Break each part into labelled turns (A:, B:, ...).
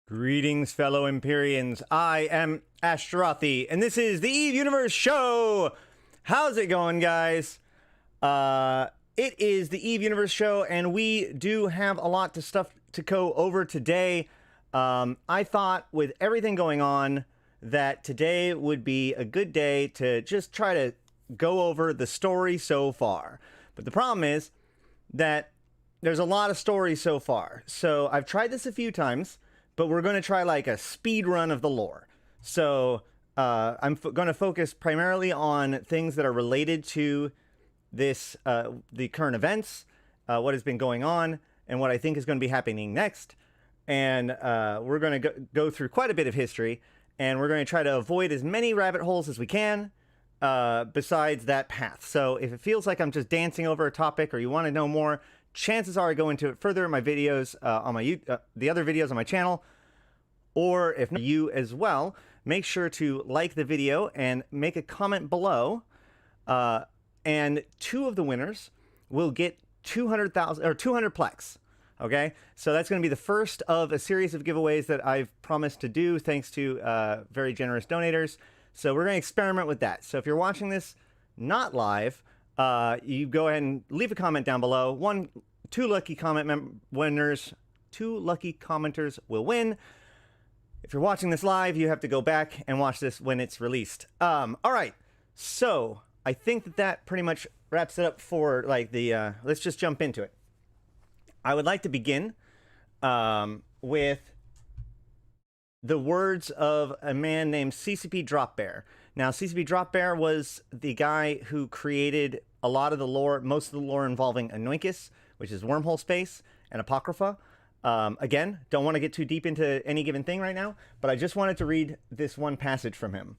A: Greetings, fellow Empyreans. I am Ashteroti, and this is the EVE Universe Show! How's it going, guys? It is the EVE Universe Show, and we do have a lot of stuff to go over today. I thought, with everything going on, that today would be a good day to just try to go over the story so far. But the problem is that there's a lot of stories so far. So I've tried this a few times, but we're going to try like a speed run of the lore. So I'm going to focus primarily on things that are related to this, the current events, what has been going on, and what I think is going to be happening next. And we're going to go through quite a bit of history, and we're going to try to avoid as many rabbit holes as we can besides that path. So if it feels like I'm just dancing over a topic or you want to know more, chances are I go into it further in my videos on my the other videos on my channel, or if not, you as well. Make sure to like the video and make a comment below, and two of the winners will get 200,000 or 200 plex. Okay, so that's going to be the first of a series of giveaways that I've promised to do, thanks to very generous donators. So we're going to experiment with that. So if you're watching this not live, you go ahead and leave a comment down below. Two lucky commenters will win. If you're watching this live, you have to go back and watch this when it's released. All right, so I think that pretty much wraps it up for like the. Let's just jump into it. I would like to begin with the words of a man named CCP Dropbear. Now, CCP Dropbear was the guy who created a lot of the lore, most of the lore involving Anoinkis, which is wormhole space, and Apocrypha. Again, don't want to get too deep into any given thing right now, but I just wanted to read this one passage from him.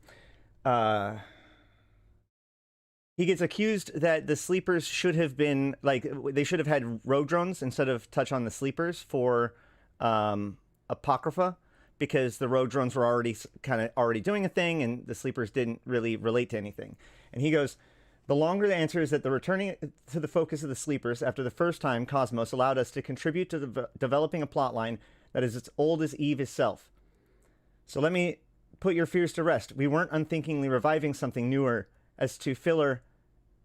A: He gets accused that the sleepers should have been, like, they should have had rogue drones instead of touch on the sleepers for Apocrypha, because the rogue drones were already doing a thing, and the sleepers didn't really relate to anything. And he goes, the longer the answer is that the returning to the focus of the sleepers after the first time Cosmos allowed us to contribute to developing a plotline that is as old as Eve itself. So let me put your fears to rest. We weren't unthinkingly reviving something newer as to filler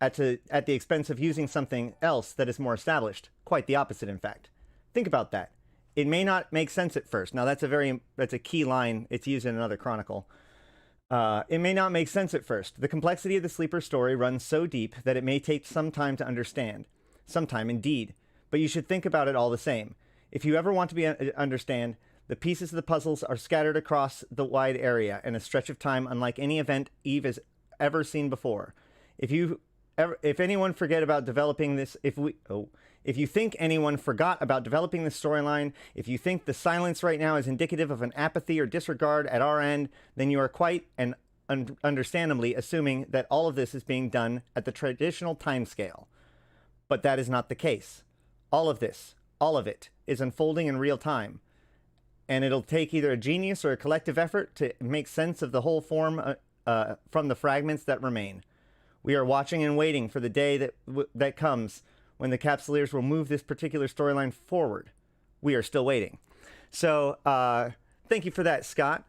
A: at the expense of using something else that is more established. Quite the opposite, in fact. Think about that. It may not make sense at first. Now that's a key line. It's used in another chronicle. It may not make sense at first. The complexity of the sleeper story runs so deep that it may take some time to understand. Some time, indeed. But you should think about it all the same. If you ever want to understand, the pieces of the puzzles are scattered across the wide area in a stretch of time unlike any event Eve has ever seen before. If anyone forget about developing this, if you think anyone forgot about developing this storyline, if you think the silence right now is indicative of an apathy or disregard at our end, then you are quite and understandably assuming that all of this is being done at the traditional timescale. But that is not the case. All of it, is unfolding in real time. And it'll take either a genius or a collective effort to make sense of the whole form from the fragments that remain. We are watching and waiting for the day that comes when the Capsuleers will move this particular storyline forward. We are still waiting. So, thank you for that, Scott.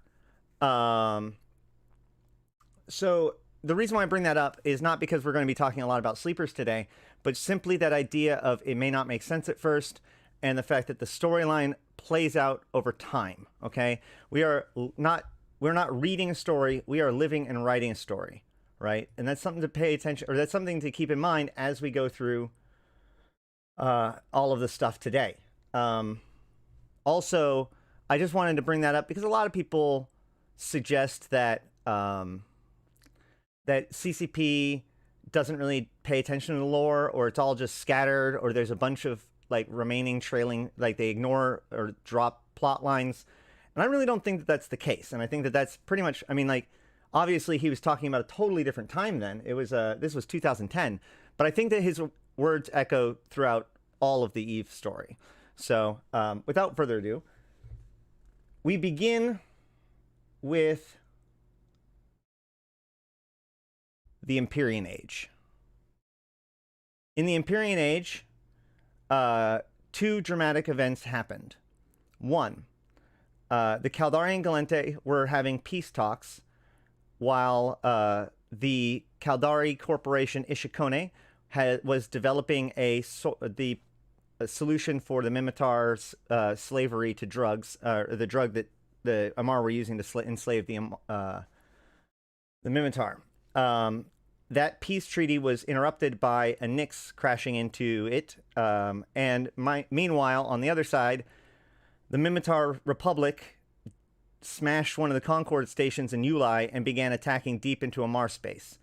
A: So, the reason why I bring that up is not because we're going to be talking a lot about sleepers today, but simply that idea of it may not make sense at first, and the fact that the storyline plays out over time, okay? We're not reading a story, we are living and writing a story, right? And that's something to pay attention, or that's something to keep in mind as we go through all of the stuff today. Also, I just wanted to bring that up because a lot of people suggest that that CCP doesn't really pay attention to the lore, or it's all just scattered, or there's a bunch of like remaining trailing, like they ignore or drop plot lines. And I really don't think that that's the case. And I think that that's pretty much, I mean, like, obviously he was talking about a totally different time then. It was this was 2010, but I think that his words echo throughout all of the Eve story. So without further ado, we begin with the Empyrean Age. In the Empyrean Age, two dramatic events happened. One, the Caldarian Gallente were having peace talks, while the Caldari Corporation Ishikone was developing a solution for the Mimitar's slavery to drugs, the drug that the Amarr were using to enslave the Mimitar. That peace treaty was interrupted by a Nyx crashing into it, and meanwhile, on the other side, the Mimitar Republic smashed one of the Concord stations in Uli and began attacking deep into Amarr space.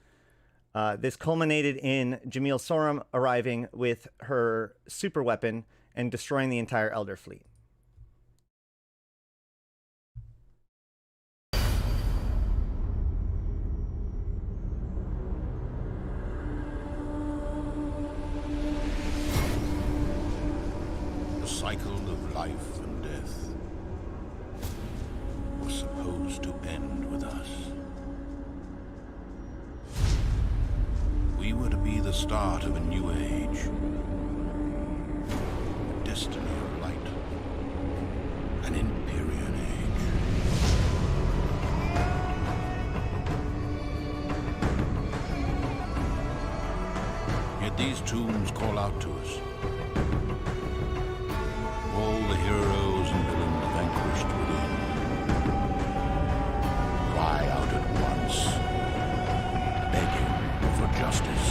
A: This culminated in Jamil Sorum arriving with her super weapon and destroying the entire Elder fleet.
B: The cycle of life and death was supposed to end with us. We were to be the start of a new age, a destiny of light, an Empyrean Age. Yet these tombs call out to us. All the heroes and villains vanquished within cry out at once, begging for justice.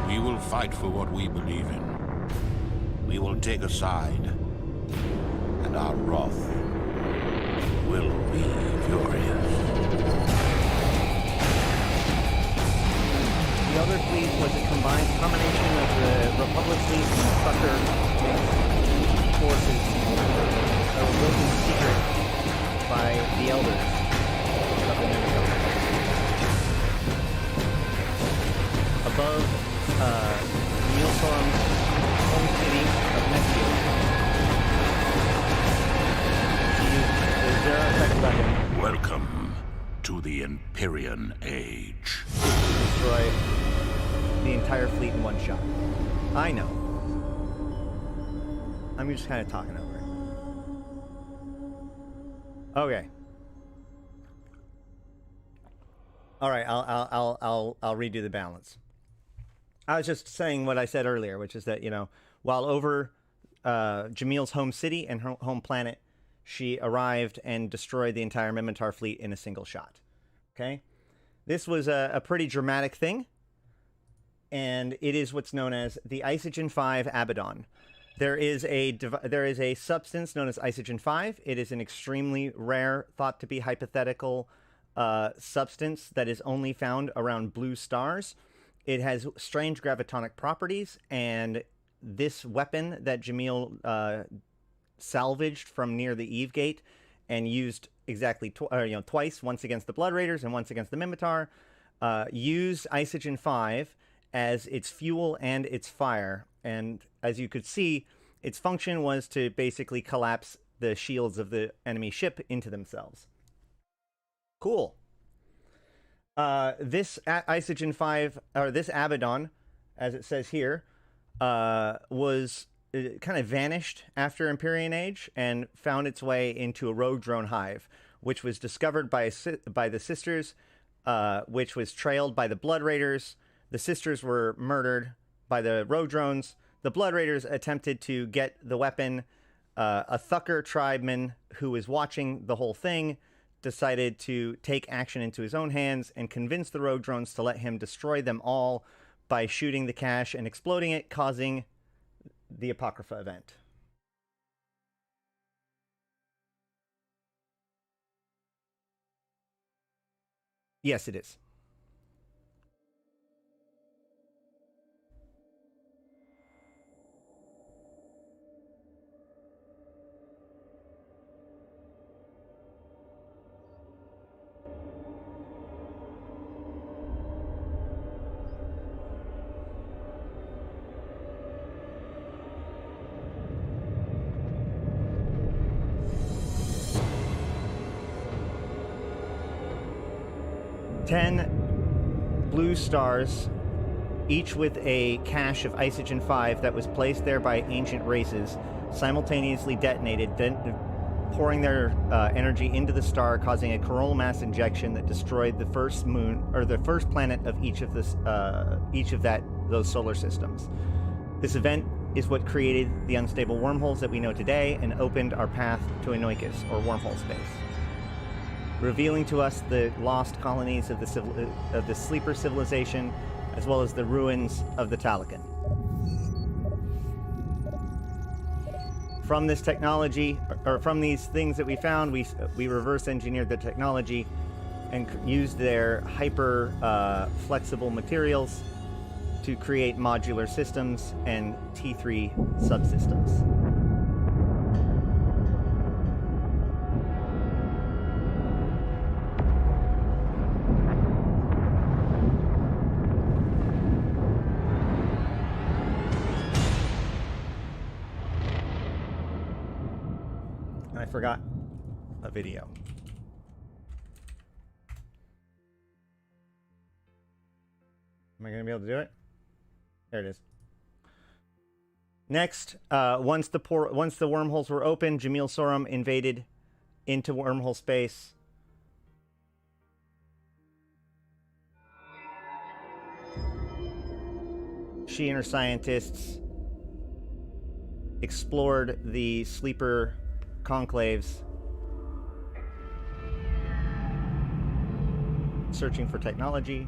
B: We will fight for what we believe in. We will take a side, and our wrath will be furious.
A: The Elder fleet was a combination of the Republic fleet and Sucker forces that were built in secret by the Elders of the Mimitar. Above Neil Sorum's home city of Nexio,
B: welcome to the Empyrean Age.
A: Destroy the entire fleet in one shot. I know. I'm just kind of talking over it. Okay. All right. I'll redo the balance. I was just saying what I said earlier, which is that, you know, while over Jamil's home city and her home planet, she arrived and destroyed the entire Mimitar fleet in a single shot. Okay? This was a pretty dramatic thing, and it is what's known as the Isogen-5 Abaddon. There is a substance known as Isogen-5. It is an extremely rare, thought to be hypothetical substance that is only found around blue stars. It has strange gravitonic properties, and this weapon that Jamil salvaged from near the Eve Gate and used exactly twice, once against the Blood Raiders and once against the Mimitar, used Isogen-5 as its fuel and its fire. And as you could see, its function was to basically collapse the shields of the enemy ship into themselves. Cool. This Isogen-5, or this Abaddon, as it says here, was... It kind of vanished after Empyrean Age and found its way into a rogue drone hive, which was discovered by the Sisters, which was trailed by the Blood Raiders. The Sisters were murdered by the rogue drones. The Blood Raiders attempted to get the weapon. A Thucker tribeman who was watching the whole thing decided to take action into his own hands and convince the rogue drones to let him destroy them all by shooting the cache and exploding it, causing the Apocrypha event. Yes, it is. 10 blue stars, each with a cache of Isogen-5 that was placed there by ancient races, simultaneously detonated, then pouring their energy into the star, causing a coronal mass injection that destroyed the first moon, or the first planet of each of those solar systems. This event is what created the unstable wormholes that we know today and opened our path to Enoikis, or wormhole space, revealing to us the lost colonies of the sleeper civilization, as well as the ruins of the Talican. From this technology, or from these things that we found, we reverse engineered the technology and used their hyper flexible materials to create modular systems and T3 subsystems. I forgot a video. Am I going to be able to do it? There it is. Next, once the wormholes were open, Jamil Sorum invaded into wormhole space. She and her scientists explored the sleeper conclaves, searching for technology.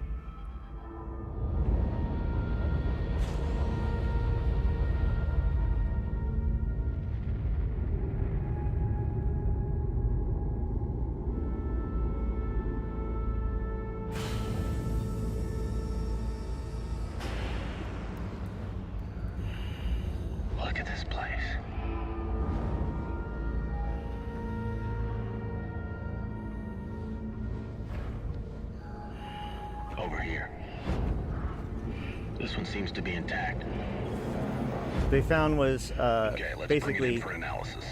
C: Look at this place. Over here. This one seems to be intact.
A: They found was
C: Okay, let's bring it
A: basically
C: in for analysis.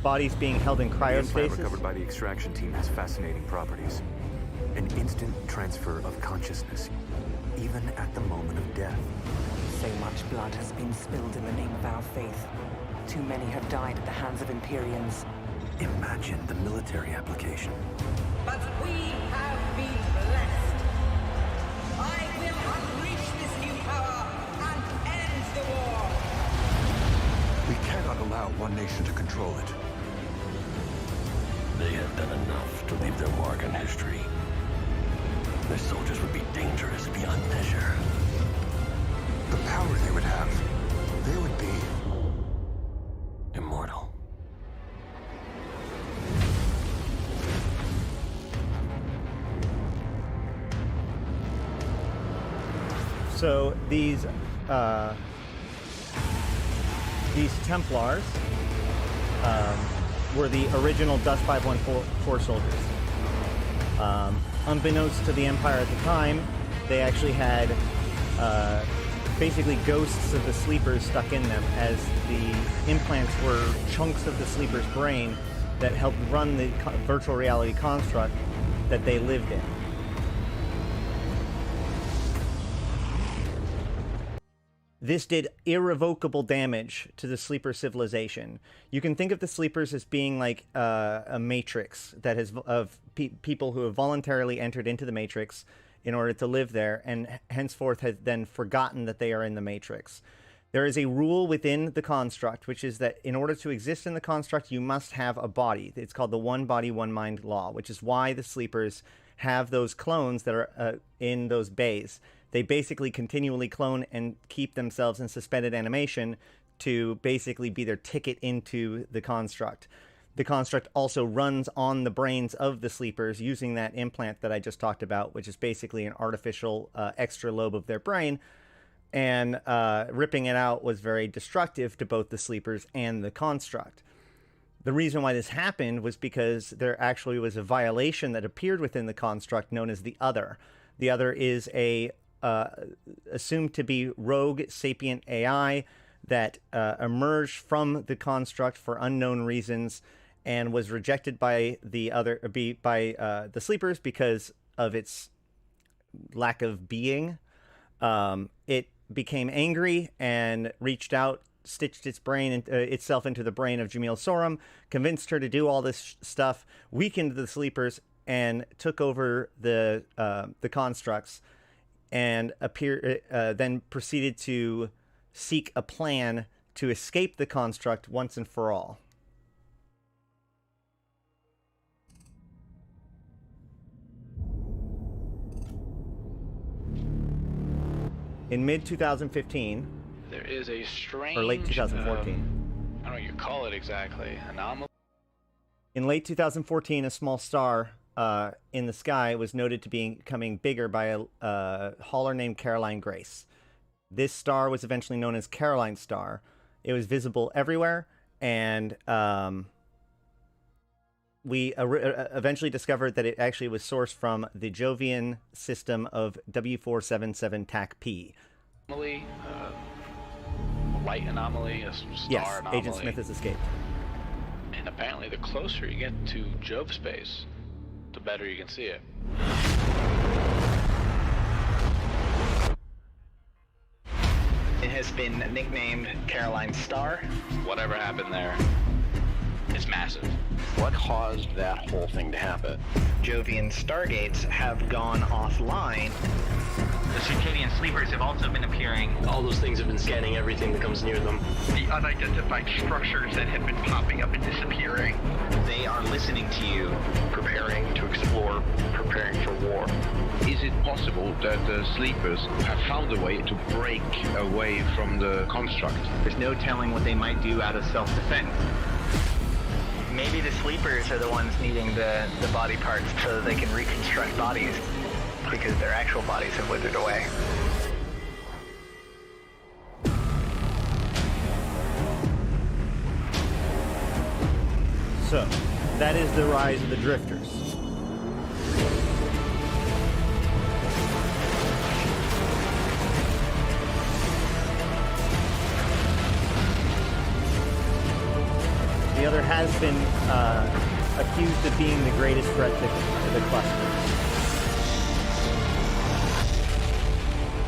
A: bodies being held in
D: The implant
A: cryostasis.
D: recovered by the extraction team has fascinating properties. An instant transfer of consciousness, even at the moment of death.
E: So much blood has been spilled in the name of our faith. Too many have died at the hands of Empyreans.
D: Imagine the military application.
F: But we have been blessed. I will unleash this new power and end the war.
G: We cannot allow one nation to control it.
C: They have done enough to leave their mark on history. Their soldiers would be dangerous beyond measure.
G: The power they would have, they would be
C: Immortal.
A: So these Templars were the original Dust 514 soldiers. Unbeknownst to the Empire at the time, they actually had basically ghosts of the sleepers stuck in them, as the implants were chunks of the sleeper's brain that helped run the virtual reality construct that they lived in. This did irrevocable damage to the sleeper civilization. You can think of the sleepers as being like a matrix that has people who have voluntarily entered into the matrix in order to live there, and henceforth has then forgotten that they are in the matrix. There is a rule within the construct, which is that in order to exist in the construct, you must have a body. It's called the one body, one mind law, which is why the sleepers have those clones that are in those bays. They basically continually clone and keep themselves in suspended animation to basically be their ticket into the construct. The construct also runs on the brains of the sleepers using that implant that I just talked about, which is basically an artificial extra lobe of their brain. And ripping it out was very destructive to both the sleepers and the construct. The reason why this happened was because there actually was a violation that appeared within the construct known as the Other. The Other is a assumed to be rogue sapient AI that emerged from the construct for unknown reasons and was rejected by the sleepers because of its lack of being, it became angry and reached out, stitched itself into the brain of Jamil Sorum, convinced her to do all this stuff, weakened the sleepers, and took over the constructs, and then proceeded to seek a plan to escape the construct once and for all. In mid-2015,
H: there is a strange...
A: or late 2014.
H: I don't know what you call it exactly. Anomaly?
A: In late 2014, a small star in the sky was noted to be becoming bigger by a hauler named Caroline Grace. This star was eventually known as Caroline Star. It was visible everywhere, and we eventually discovered that it actually was sourced from the Jovian system of W477 TAC-P.
H: Anomaly, light anomaly, a star
A: yes,
H: anomaly.
A: Agent Smith has escaped.
H: And apparently the closer you get to Jove space, the better you can see it.
I: It has been nicknamed Caroline Star.
H: Whatever happened there, it's massive.
C: What caused that whole thing to happen?
I: Jovian stargates have gone offline.
J: The circadian sleepers have also been appearing.
C: All those things have been scanning everything that comes near them.
K: The unidentified structures that have been popping up and disappearing.
I: They are listening to you.
C: Preparing to explore, preparing for war.
L: Is it possible that the sleepers have found a way to break away from the construct?
I: There's no telling what they might do out of self-defense. Maybe the sleepers are the ones needing the body parts so that they can reconstruct bodies, because their actual bodies have withered away.
A: So, that is the rise of the Drifters. The other has been accused of being the greatest threat to the cluster.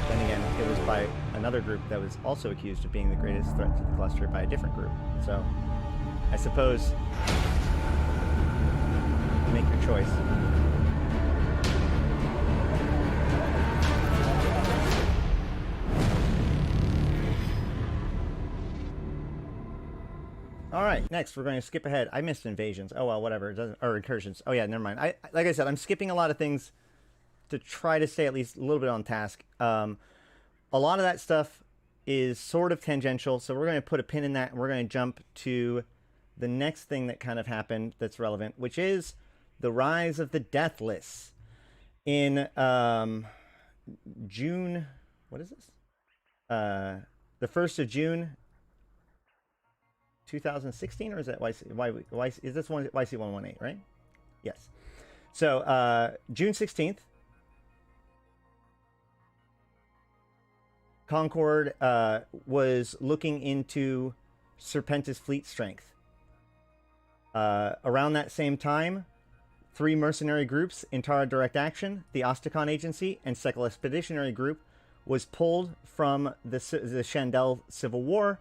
A: Then again, it was by another group that was also accused of being the greatest threat to the cluster by a different group. So, I suppose, make your choice. All right, next we're going to skip ahead. I missed invasions. Oh well, whatever. It doesn't, or incursions. Oh yeah, never mind. Like I said, I'm skipping a lot of things to try to stay at least a little bit on task. A lot of that stuff is sort of tangential, so we're going to put a pin in that, and we're going to jump to the next thing that kind of happened that's relevant, which is the rise of the Deathless in June. What is this? The 1st of June. 2016, or is that YC, is this one YC118, right? Yes. So June 16th, Concord was looking into Serpentis fleet strength. Around that same time, 3 mercenary groups, Intara Direct Action, the Ostakon Agency, and Sekal Expeditionary Group, was pulled from the Shandel Civil War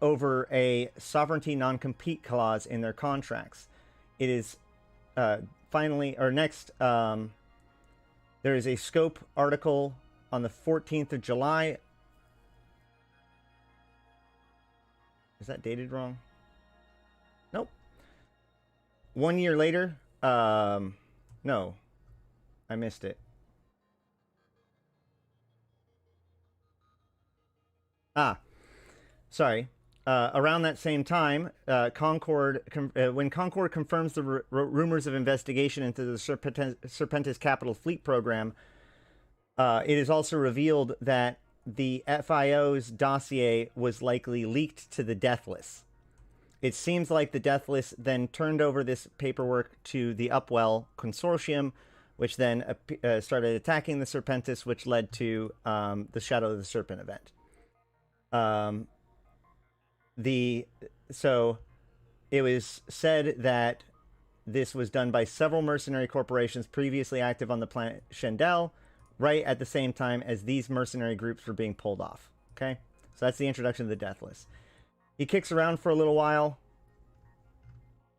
A: over a sovereignty non-compete clause in their contracts. It is finally, or next, there is a scope article on the 14th of July. Is that dated wrong? Nope. 1 year later, no, I missed it. Sorry. Around that same time, when Concord confirms the rumors of investigation into the Serpentis Capital Fleet Program, it is also revealed that the FIO's dossier was likely leaked to the Deathless. It seems like the Deathless then turned over this paperwork to the Upwell Consortium, which then started attacking the Serpentis, which led to the Shadow of the Serpent event. So it was said that this was done by several mercenary corporations previously active on the planet Shendel, right at the same time as these mercenary groups were being pulled off. Okay? So that's the introduction of the Deathless. He kicks around for a little while.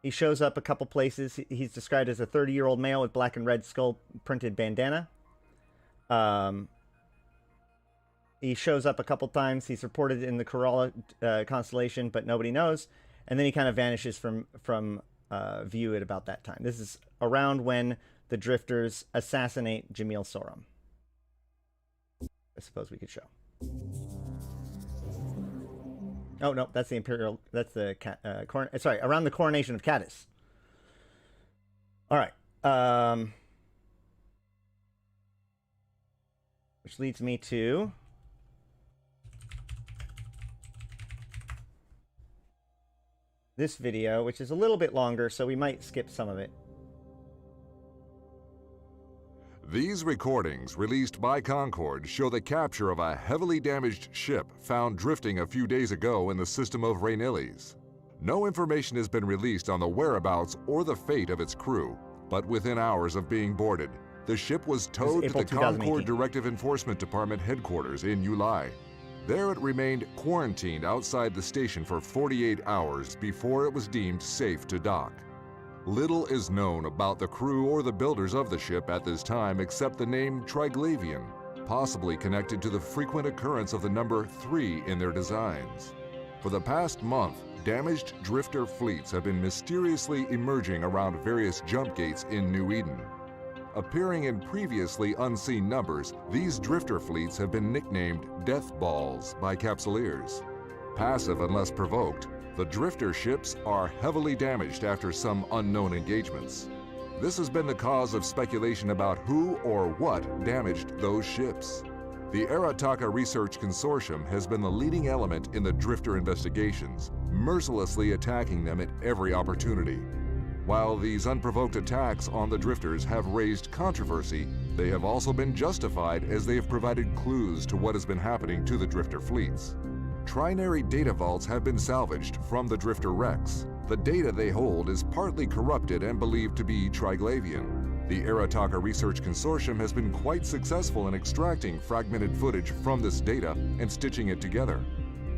A: He shows up a couple places. He's described as a 30-year-old male with black and red skull-printed bandana. He shows up a couple times. He's reported in the Corolla constellation, but nobody knows. And then he kind of vanishes from view at about that time. This is around when the Drifters assassinate Jamil Sorum. I suppose we could show. Oh, no, that's the Imperial... That's the... sorry, around the coronation of Caddis. All right. Which leads me to... this video, which is a little bit longer, so we might skip some of it.
M: These recordings, released by Concord, show the capture of a heavily damaged ship found drifting a few days ago in the system of Rainilis. No information has been released on the whereabouts or the fate of its crew, but within hours of being boarded, the ship was towed to the Concord Directive Enforcement Department headquarters in Ulai. There it remained quarantined outside the station for 48 hours before it was deemed safe to dock. Little is known about the crew or the builders of the ship at this time except the name Triglavian, possibly connected to the frequent occurrence of the number 3 in their designs. For the past month, damaged drifter fleets have been mysteriously emerging around various jump gates in New Eden. Appearing in previously unseen numbers, these drifter fleets have been nicknamed Death Balls by Capsuleers. Passive unless provoked, the drifter ships are heavily damaged after some unknown engagements. This has been the cause of speculation about who or what damaged those ships. The Arataka Research Consortium has been the leading element in the drifter investigations, mercilessly attacking them at every opportunity. While these unprovoked attacks on the drifters have raised controversy, they have also been justified as they have provided clues to what has been happening to the drifter fleets. Trinary data vaults have been salvaged from the drifter wrecks. The data they hold is partly corrupted and believed to be Triglavian. The Arataka Research Consortium has been quite successful in extracting fragmented footage from this data and stitching it together.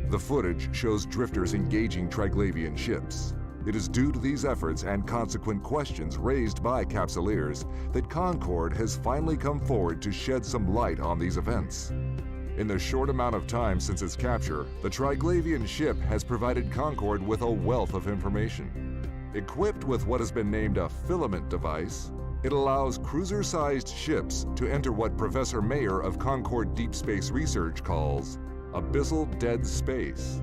M: The footage shows drifters engaging Triglavian ships. It is due to these efforts and consequent questions raised by Capsuleers that Concord has finally come forward to shed some light on these events. In the short amount of time since its capture, the Triglavian ship has provided Concord with a wealth of information. Equipped with what has been named a filament device, it allows cruiser-sized ships to enter what Professor Mayer of Concord Deep Space Research calls abyssal dead space.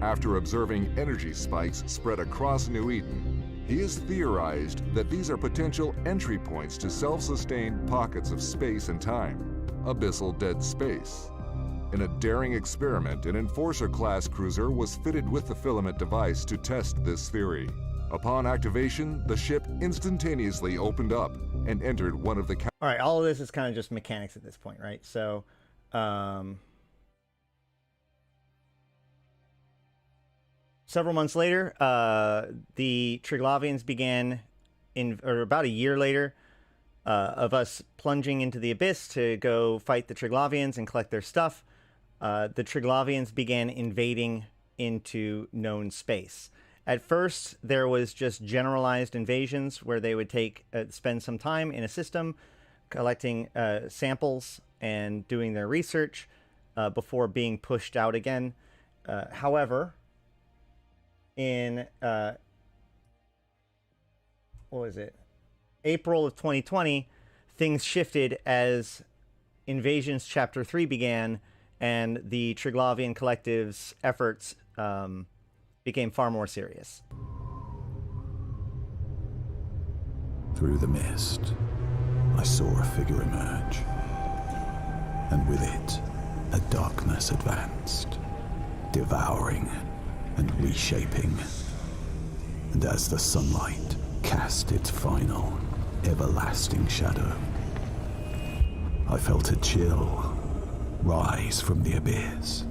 M: After observing energy spikes spread across New Eden, he has theorized that these are potential entry points to self-sustained pockets of space and time, abyssal dead space. In a daring experiment, an Enforcer-class cruiser was fitted with the filament device to test this theory. Upon activation, the ship instantaneously opened up and entered one of the...
A: All right, all of this is kind of just mechanics at this point, right? So, several months later, the Triglavians began, or about a year later, of us plunging into the abyss to go fight the Triglavians and collect their stuff. The Triglavians began invading into known space. At first, there was just generalized invasions where they would spend some time in a system collecting samples and doing their research before being pushed out again. However, in April of 2020, things shifted as Invasions Chapter 3 began, and the Triglavian Collective's efforts became far more serious.
N: Through the mist, I saw a figure emerge, and with it, a darkness advanced, devouring and reshaping. And as the sunlight cast its final, everlasting shadow, I felt a chill rise from the abyss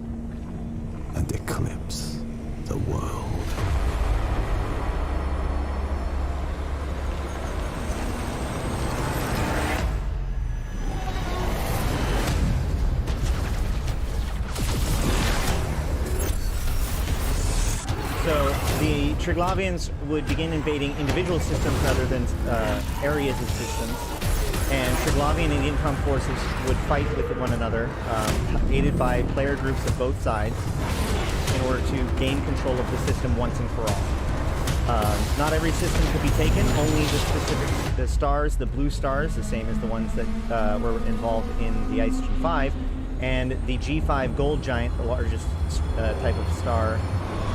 N: and eclipse the world.
A: Triglavians would begin invading individual systems rather than areas of systems, and Triglavian and EDENCOM forces would fight with one another, aided by player groups of both sides, in order to gain control of the system once and for all. Not every system could be taken, only the stars, the blue stars, the same as the ones that were involved in the Isogen-5, and the G5 gold giant, the largest type of star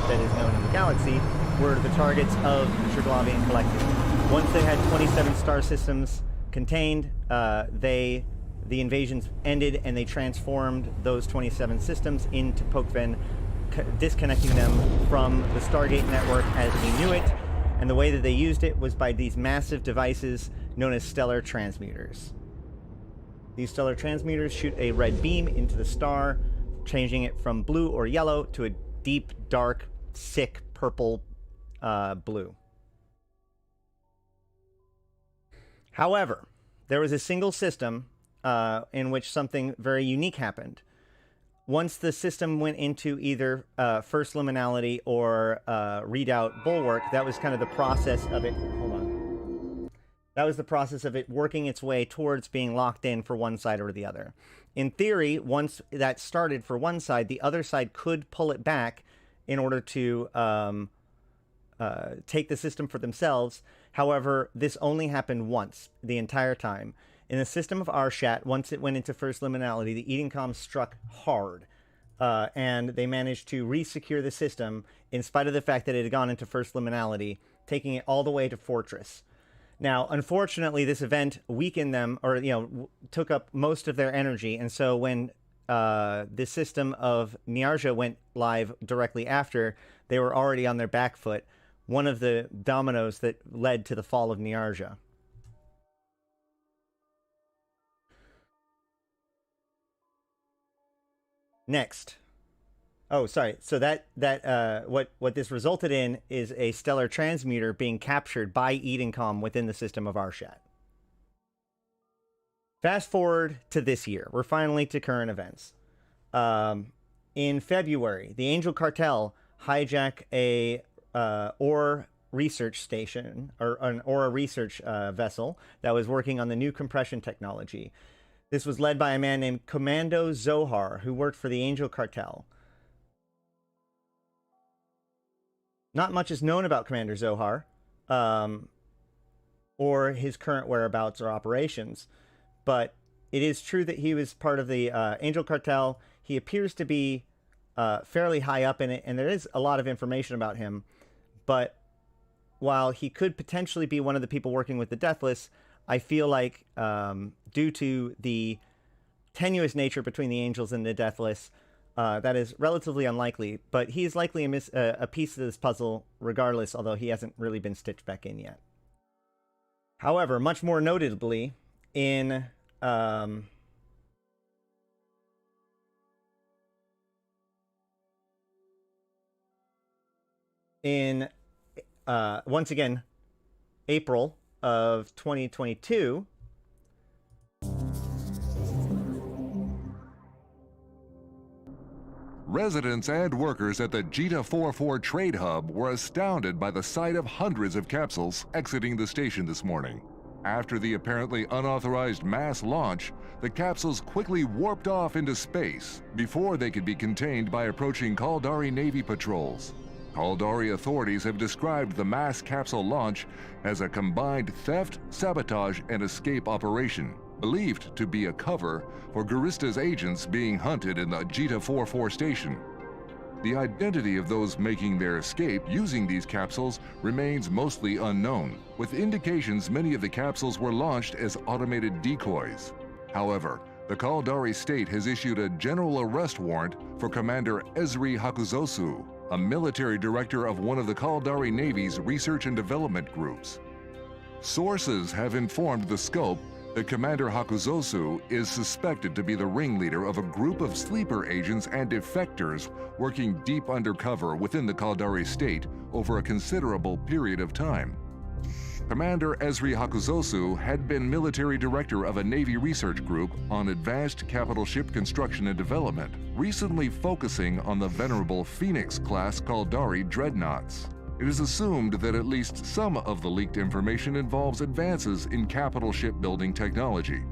A: that is known in the galaxy, were the targets of the Triglavian Collective. Once they had 27 star systems contained, the invasions ended and they transformed those 27 systems into Pokven, disconnecting them from the Stargate network as we knew it, and the way that they used it was by these massive devices known as stellar transmuters. These stellar transmuters shoot a red beam into the star, changing it from blue or yellow to a deep, dark, sick purple blue. However, there was a single system in which something very unique happened. Once the system went into either first liminality or readout bulwark, that was kind of the process of it. Hold on. That was the process of it working its way towards being locked in for one side or the other. In theory, once that started for one side, the other side could pull it back in order to take the system for themselves. However, this only happened once the entire time. In the system of Arshat, once it went into first liminality, the EDENCOM struck hard. And they managed to re-secure the system in spite of the fact that it had gone into first liminality, taking it all the way to Fortress. Now, unfortunately, this event weakened them, or, took up most of their energy. And so when the system of Niarja went live directly after, they were already on their back foot, one of the dominoes that led to the fall of Niarja. Next. Oh, sorry. So what this resulted in is a stellar transmuter being captured by EDENCOM within the system of Arshat. Fast forward to this year. We're finally to current events. In February, the Angel Cartel hijacked a ore research station, or an ore research vessel that was working on the new compression technology. This was led by a man named Commando Zohar, who worked for the Angel Cartel. Not much is known about Commander Zohar, or his current whereabouts or operations, but it is true that he was part of the Angel Cartel. He appears to be fairly high up in it, and there is a lot of information about him, but while he could potentially be one of the people working with the Deathless, I feel like due to the tenuous nature between the Angels and the Deathless, that is relatively unlikely, but he is likely a piece of this puzzle regardless, although he hasn't really been stitched back in yet. However, much more notably, in once again, April of 2022,
M: residents and workers at the Jita 44 trade hub were astounded by the sight of hundreds of capsules exiting the station this morning. After the apparently unauthorized mass launch, the capsules quickly warped off into space before they could be contained by approaching Caldari Navy patrols. Caldari authorities have described the mass capsule launch as a combined theft, sabotage, and escape operation, believed to be a cover for Garista's agents being hunted in the Jita 44 station. The identity of those making their escape using these capsules remains mostly unknown, with indications many of the capsules were launched as automated decoys. However, the Caldari state has issued a general arrest warrant for Commander Esri Hakuzosu, a military director of one of the Caldari Navy's research and development groups. Sources have informed the scope that Commander Hakuzosu is suspected to be the ringleader of a group of sleeper agents and defectors working deep undercover within the Caldari state over a considerable period of time. Commander Esri Hakuzosu had been military director of a Navy research group on advanced capital ship construction and development, recently focusing on the venerable Phoenix-class Caldari dreadnoughts. It is assumed that at least some of the leaked information involves advances in capital shipbuilding technology.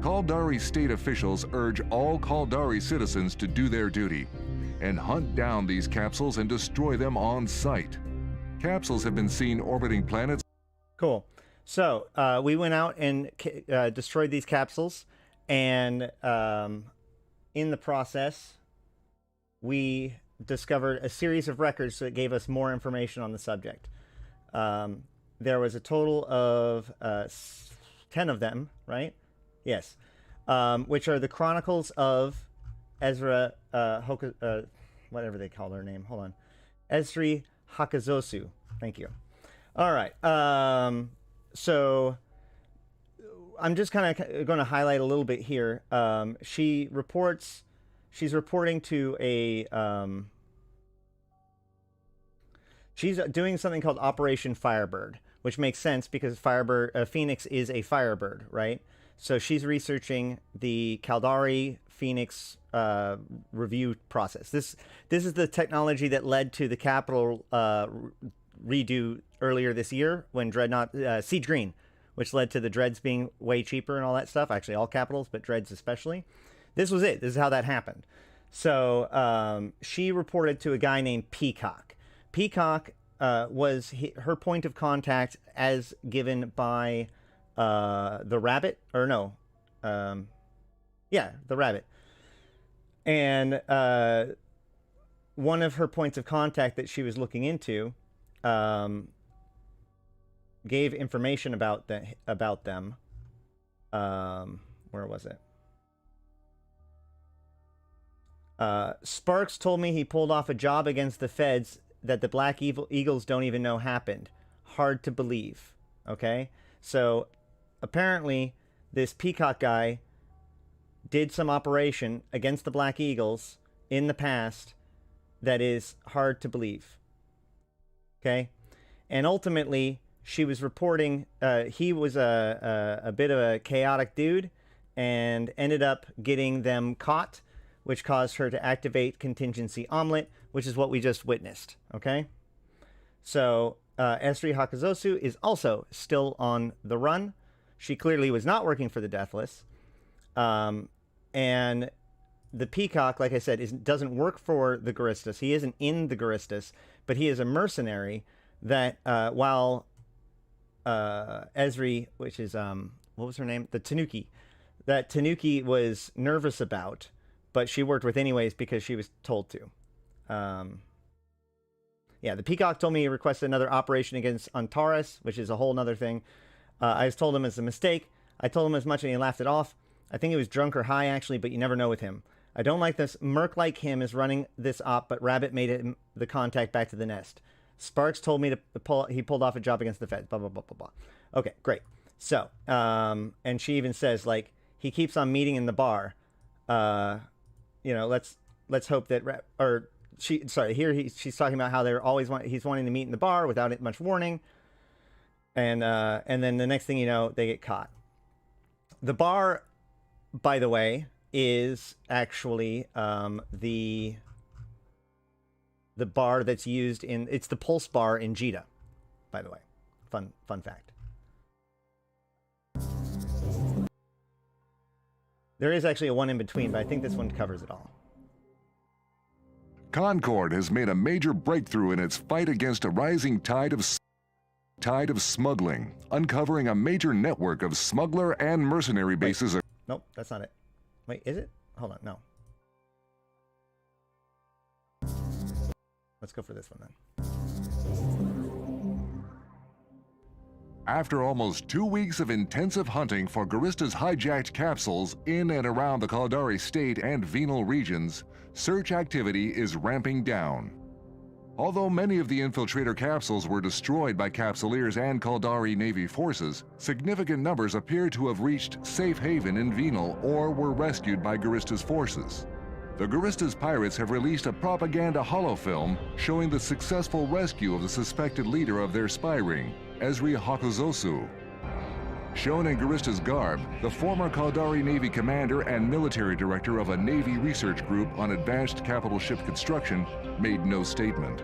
M: Caldari state officials urge all Caldari citizens to do their duty and hunt down these capsules and destroy them on sight. Capsules have been seen orbiting planets.
A: Cool. So we went out and destroyed these capsules, and in the process, we discovered a series of records that gave us more information on the subject. There was a total of 10 of them, right? Yes. Which are the Chronicles of Ezra, whatever they call her name. Hold on. Esri Hakuzosu. Thank you. All right. So I'm just kind of going to highlight a little bit here. She's reporting to a, she's doing something called Operation Firebird, which makes sense because Phoenix is a Firebird, right? So she's researching the Caldari Phoenix review process. This is the technology that led to the Capitol redo earlier this year when Dreadnaught, Siege Green, which led to the Dreads being way cheaper and all that stuff. Actually, all Capitals, but Dreads especially. This was it. This is how that happened. So she reported to a guy named Peacock. Peacock was her point of contact as given by the Rabbit, or no, yeah, the Rabbit. And one of her points of contact that she was looking into gave information about them. Where was it? Sparks told me he pulled off a job against the feds that the Black Eagles don't even know happened. Hard to believe. Okay? So, apparently, this Peacock guy did some operation against the Black Eagles in the past that is hard to believe. Okay? And ultimately, she was reporting he was a bit of a chaotic dude and ended up getting them caught, which caused her to activate Contingency Omelet, which is what we just witnessed, okay? So, Esri Hakuzosu is also still on the run. She clearly was not working for the Deathless. And the Peacock, like I said, doesn't work for the Guristas. He isn't in the Guristas, but he is a mercenary that, while Esri, which is, what was her name? The Tanuki. That Tanuki was nervous about, but she worked with anyways because she was told to. Yeah, the Peacock told me he requested another operation against Antares, which is a whole nother thing. I just told him it's a mistake. I told him as much and he laughed it off. I think he was drunk or high, actually, but you never know with him. I don't like this. Merc like him is running this op, but Rabbit made it the contact back to the nest. Sparks told me he pulled off a job against the feds. Blah, blah, blah, blah, blah. Okay, great. So, and she even says, like, he keeps on meeting in the bar. You know, let's hope that, she's talking about how he's wanting to meet in the bar without much warning. And then the next thing you know, they get caught. The bar, by the way, is actually the bar that's used it's the Pulse bar in Jita, by the way. Fun fact. There is actually a one in between, but I think this one covers it all.
M: Concord has made a major breakthrough in its fight against a rising tide of smuggling, uncovering a major network of smuggler and mercenary bases.
A: Nope, that's not it. Wait, is it? Hold on, no. Let's go for this one then.
M: After almost 2 weeks of intensive hunting for Guristas' hijacked capsules in and around the Caldari State and Venal regions, search activity is ramping down. Although many of the infiltrator capsules were destroyed by Capsuleers and Caldari Navy forces, significant numbers appear to have reached safe haven in Venal or were rescued by Guristas' forces. The Guristas pirates have released a propaganda holofilm showing the successful rescue of the suspected leader of their spy ring, Esri Hakuzosu. Shown in Guristas' garb, the former Caldari Navy commander and military director of a Navy research group on advanced capital ship construction made no statement.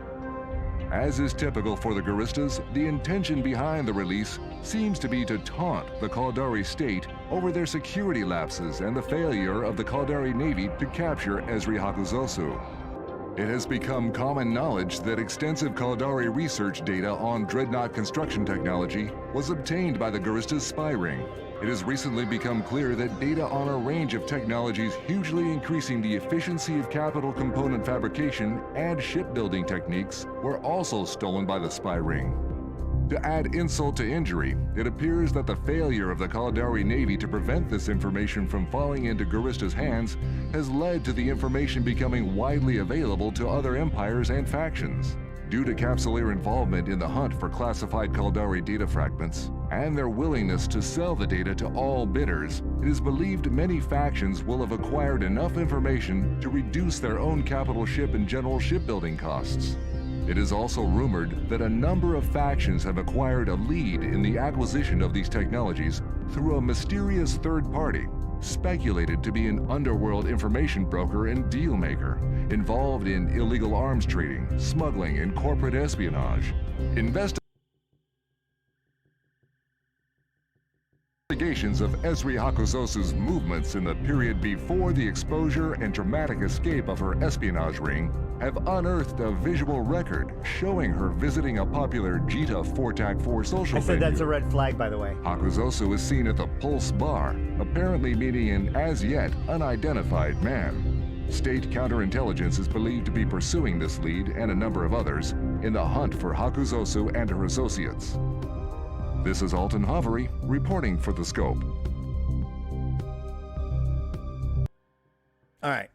M: As is typical for the Guristas, the intention behind the release seems to be to taunt the Caldari state over their security lapses and the failure of the Caldari Navy to capture Esri Hakuzosu. It has become common knowledge that extensive Caldari research data on Dreadnaught construction technology was obtained by the Guristas spy ring. It has recently become clear that data on a range of technologies hugely increasing the efficiency of capital component fabrication and shipbuilding techniques were also stolen by the spy ring. To add insult to injury, it appears that the failure of the Caldari Navy to prevent this information from falling into Guristas' hands has led to the information becoming widely available to other empires and factions. Due to Capsuleer involvement in the hunt for classified Caldari data fragments, and their willingness to sell the data to all bidders, it is believed many factions will have acquired enough information to reduce their own capital ship and general shipbuilding costs. It is also rumored that a number of factions have acquired a lead in the acquisition of these technologies through a mysterious third party, speculated to be an underworld information broker and deal maker, involved in illegal arms trading, smuggling, and corporate espionage. Investigations of Esri Hakuzosu's movements in the period before the exposure and dramatic escape of her espionage ring have unearthed a visual record showing her visiting a popular Jita 4TAC4 social
A: I said
M: venue.
A: that's a red flag, by the way.
M: Hakuzosu is seen at the Pulse Bar, apparently meeting an as-yet unidentified man. State counterintelligence is believed to be pursuing this lead and a number of others in the hunt for Hakuzosu and her associates. This is Alton Hovery reporting for The Scope.
A: All right.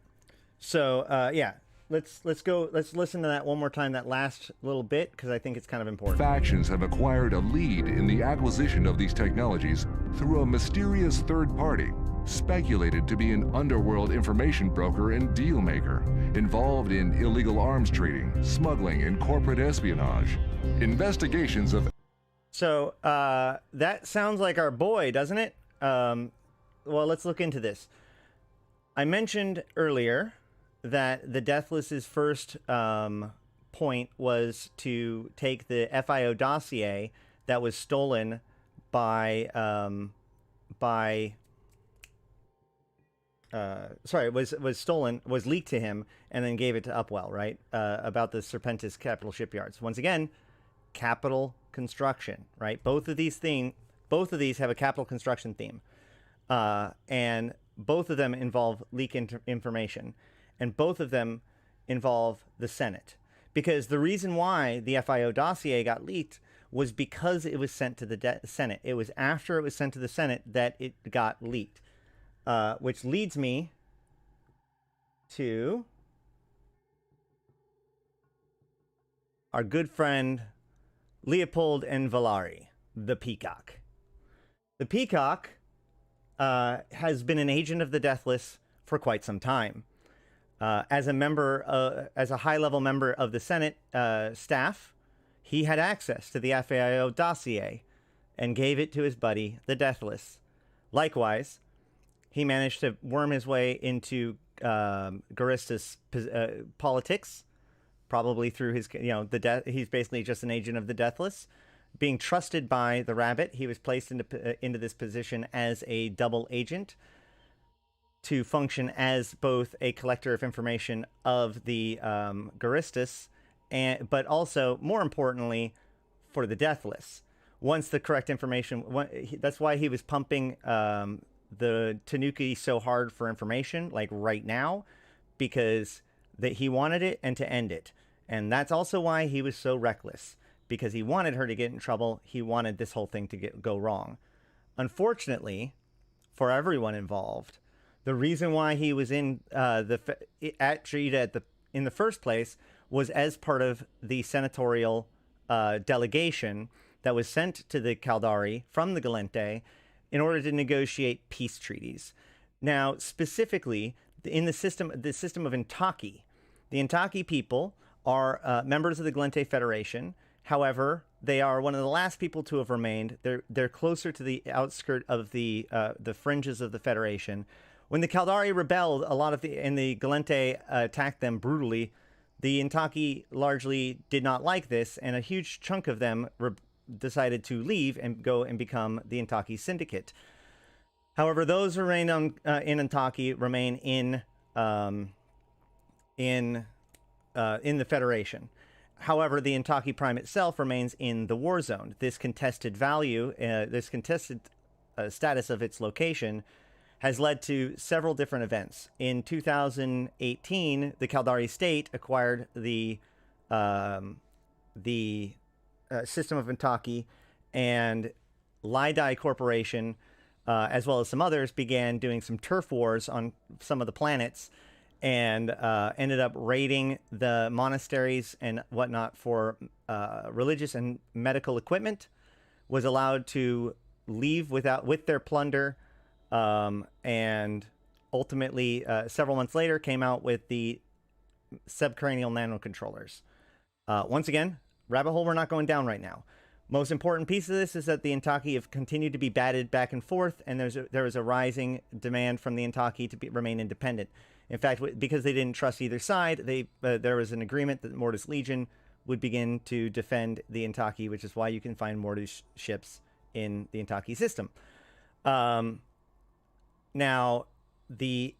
A: So, yeah. Let's listen to that one more time, that last little bit, because I think it's kind of important.
M: Factions have acquired a lead in the acquisition of these technologies through a mysterious third party, speculated to be an underworld information broker and deal maker, involved in illegal arms trading, smuggling, and corporate espionage. Investigations of...
A: So, that sounds like our boy, doesn't it? Well, let's look into this. I mentioned earlier that the Deathless's first point was to take the FIO dossier that was stolen was leaked to him and then gave it to Upwell, right? About the Serpentis Capital Shipyards. Once again, capital construction, right? Both of these have a capital construction theme. And both of them involve leak information. And both of them involve the Senate. Because the reason why the FIO dossier got leaked was because it was sent to the Senate. It was after it was sent to the Senate that it got leaked. Which leads me to our good friend Leopold and Valari, the Peacock. The Peacock has been an agent of the Deathless for quite some time. As a high-level member of the Senate staff, he had access to the FAIO dossier and gave it to his buddy, the Deathless. Likewise, he managed to worm his way into Guristas politics, probably through his, he's basically just an agent of the Deathless. Being trusted by the Rabbit, he was placed into this position as a double agent, to function as both a collector of information of the Guristas, but also, more importantly, for the Deathless. Once the correct information... That's why he was pumping the Tanuki so hard for information, like right now, because he wanted it and to end it. And that's also why he was so reckless, because he wanted her to get in trouble. He wanted this whole thing to go wrong. Unfortunately, for everyone involved, the reason why he was at Jita in the first place was as part of the senatorial delegation that was sent to the Caldari from the Gallente in order to negotiate peace treaties. Now, specifically, in the system of Intaki, the Intaki people are members of the Gallente Federation. However, they are one of the last people to have remained. They're closer to the outskirt of the fringes of the Federation. When the Caldari rebelled, and the Gallente attacked them brutally, The Intaki largely did not like this, and a huge chunk of them decided to leave and go and become the Intaki Syndicate. However, those who remain in Intaki remain in the Federation. However, the Intaki Prime itself remains in the war zone. This contested status of its location has led to several different events. In 2018, the Caldari State acquired the system of Intaki, and Lidai Corporation, as well as some others, began doing some turf wars on some of the planets, and ended up raiding the monasteries and whatnot for religious and medical equipment. Was allowed to leave with their plunder, and ultimately, several months later, came out with the subcranial nanocontrollers. Once again, rabbit hole we're not going down right now. Most important piece of this is that the Intaki have continued to be batted back and forth, and there was a rising demand from the Intaki to remain independent. In fact, because they didn't trust either side, there was an agreement that Mortis Legion would begin to defend the Intaki, which is why you can find Mortis ships in the Intaki system. Now, the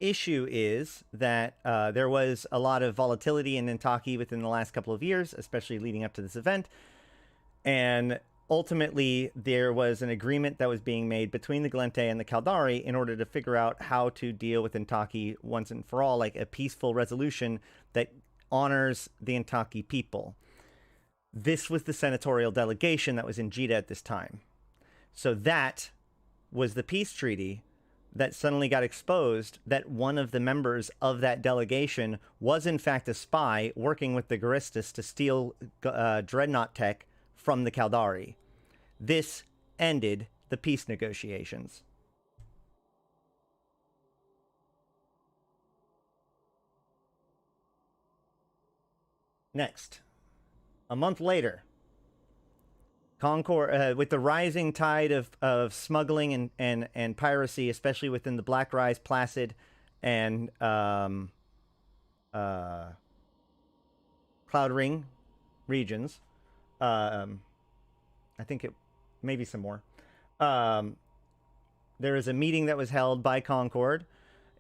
A: issue is that there was a lot of volatility in Intaki within the last couple of years, especially leading up to this event. And ultimately, there was an agreement that was being made between the Glente and the Caldari in order to figure out how to deal with Intaki once and for all, like a peaceful resolution that honors the Intaki people. This was the senatorial delegation that was in Jita at this time. So that was the peace treaty that suddenly got exposed, that one of the members of that delegation was in fact a spy working with the Guristas to steal Dreadnaught tech from the Caldari. This ended the peace negotiations. Next, a month later, Concord, with the rising tide of smuggling and piracy, especially within the Black Rise, Placid, and Cloud Ring regions, I think it maybe some more. There is a meeting that was held by Concord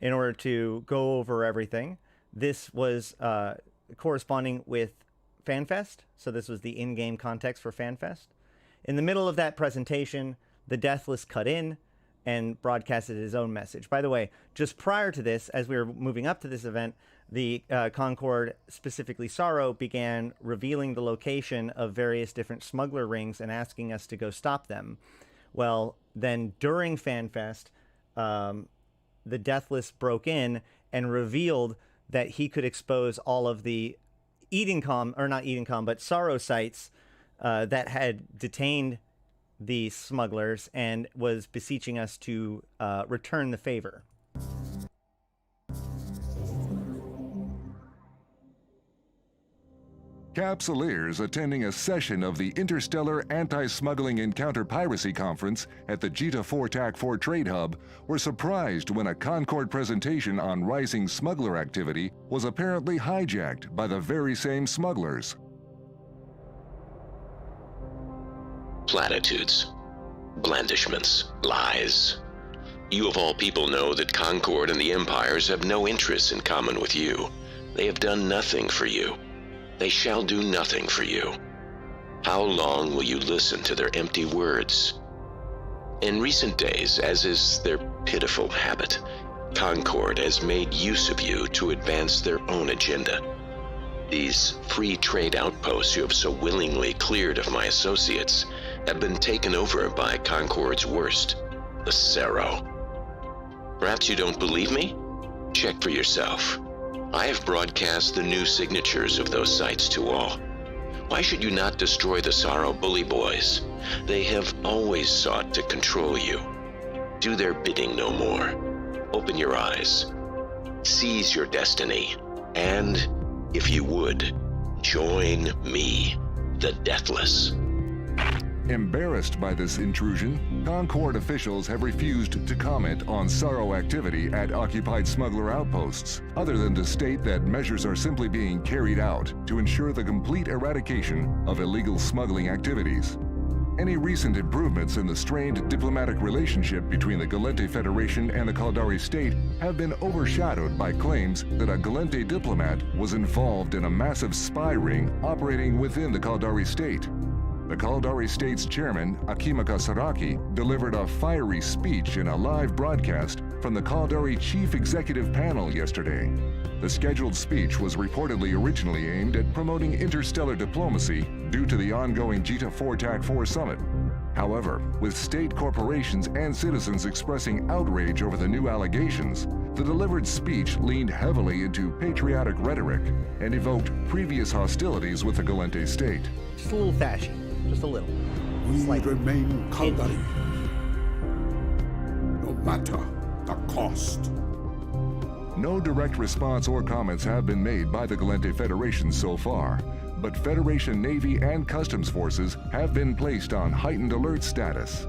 A: in order to go over everything. This was corresponding with Fanfest, so this was the in-game context for Fanfest. In the middle of that presentation, the Deathless cut in and broadcasted his own message. By the way, just prior to this, as we were moving up to this event, the Concord, specifically Sorrow, began revealing the location of various different smuggler rings and asking us to go stop them. Well, then during Fanfest, the Deathless broke in and revealed that he could expose all of the EDENCOM, or not EDENCOM, but Sorrow sites that had detained the smugglers and was beseeching us to return the favor.
M: Capsuleers attending a session of the Interstellar Anti-Smuggling and Counter-Piracy Conference at the Jita 4 TAC 4 Trade Hub were surprised when a Concord presentation on rising smuggler activity was apparently hijacked by the very same smugglers.
O: Platitudes, blandishments, lies. You of all people know that Concord and the Empires have no interests in common with you. They have done nothing for you. They shall do nothing for you. How long will you listen to their empty words? In recent days, as is their pitiful habit, Concord has made use of you to advance their own agenda. These free trade outposts you have so willingly cleared of my associates have been taken over by Concord's worst, the Cerro. Perhaps you don't believe me? Check for yourself. I have broadcast the new signatures of those sites to all. Why should you not destroy the Sorrow bully boys? They have always sought to control you. Do their bidding no more. Open your eyes. Seize your destiny. And, if you would, join me, the Deathless.
M: Embarrassed by this intrusion, Concord officials have refused to comment on Sorrow activity at occupied smuggler outposts, other than to state that measures are simply being carried out to ensure the complete eradication of illegal smuggling activities. Any recent improvements in the strained diplomatic relationship between the Gallente Federation and the Caldari state have been overshadowed by claims that a Gallente diplomat was involved in a massive spy ring operating within the Caldari state. The Caldari state's chairman, Akimaka Saraki, delivered a fiery speech in a live broadcast from the Caldari Chief Executive Panel yesterday. The scheduled speech was reportedly originally aimed at promoting interstellar diplomacy due to the ongoing Jita 4 TAC 4 summit. However, with state corporations and citizens expressing outrage over the new allegations, the delivered speech leaned heavily into patriotic rhetoric and evoked previous hostilities with the Gallente state.
A: Just a little fashy. Just a little.
P: We remain Caldari, no matter the cost.
M: No direct response or comments have been made by the Gallente Federation so far, but Federation Navy and Customs forces have been placed on heightened alert status.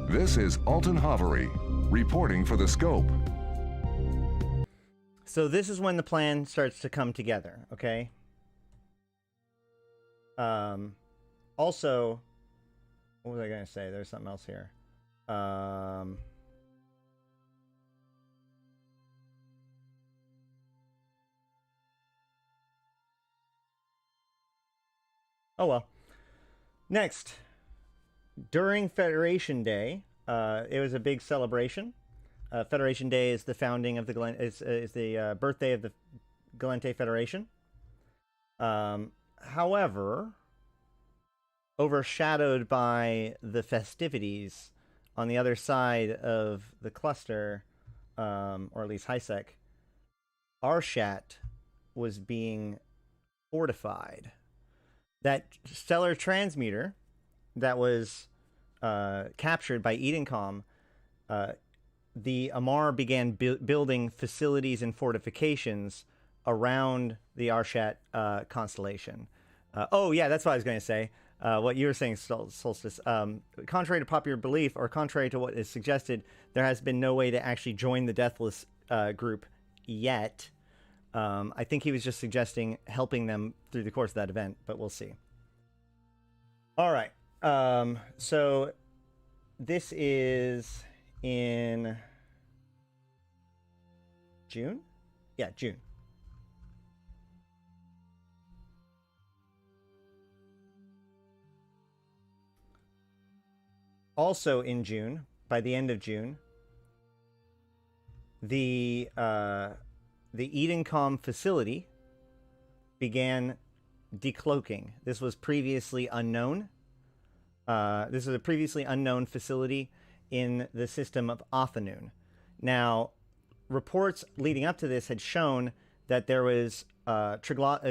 M: This is Alton Havery, reporting for the Scope.
A: So this is when the plan starts to come together, okay? Also, what was I going to say? There's something else here. Oh, well. Next, during Federation Day, it was a big celebration. Federation Day is the founding of the is the birthday of the Gallente Federation. However, overshadowed by the festivities on the other side of the cluster, or at least Hijacks, Arshat was being fortified. That stellar transmuter that was captured by EDENCOM, the Amarr began building facilities and fortifications around the Arshat constellation. Oh, yeah, that's what I was going to say. What you were saying, Solstice. Contrary to popular belief, or contrary to what is suggested, there has been no way to actually join the Deathless group yet. I think he was just suggesting helping them through the course of that event, but we'll see. All right. So this is in June? Yeah, June. Also in June, by the end of June, the EDENCOM facility began decloaking. This was previously unknown. This is a previously unknown facility in the system of Othanoon. Now, reports leading up to this had shown that there was a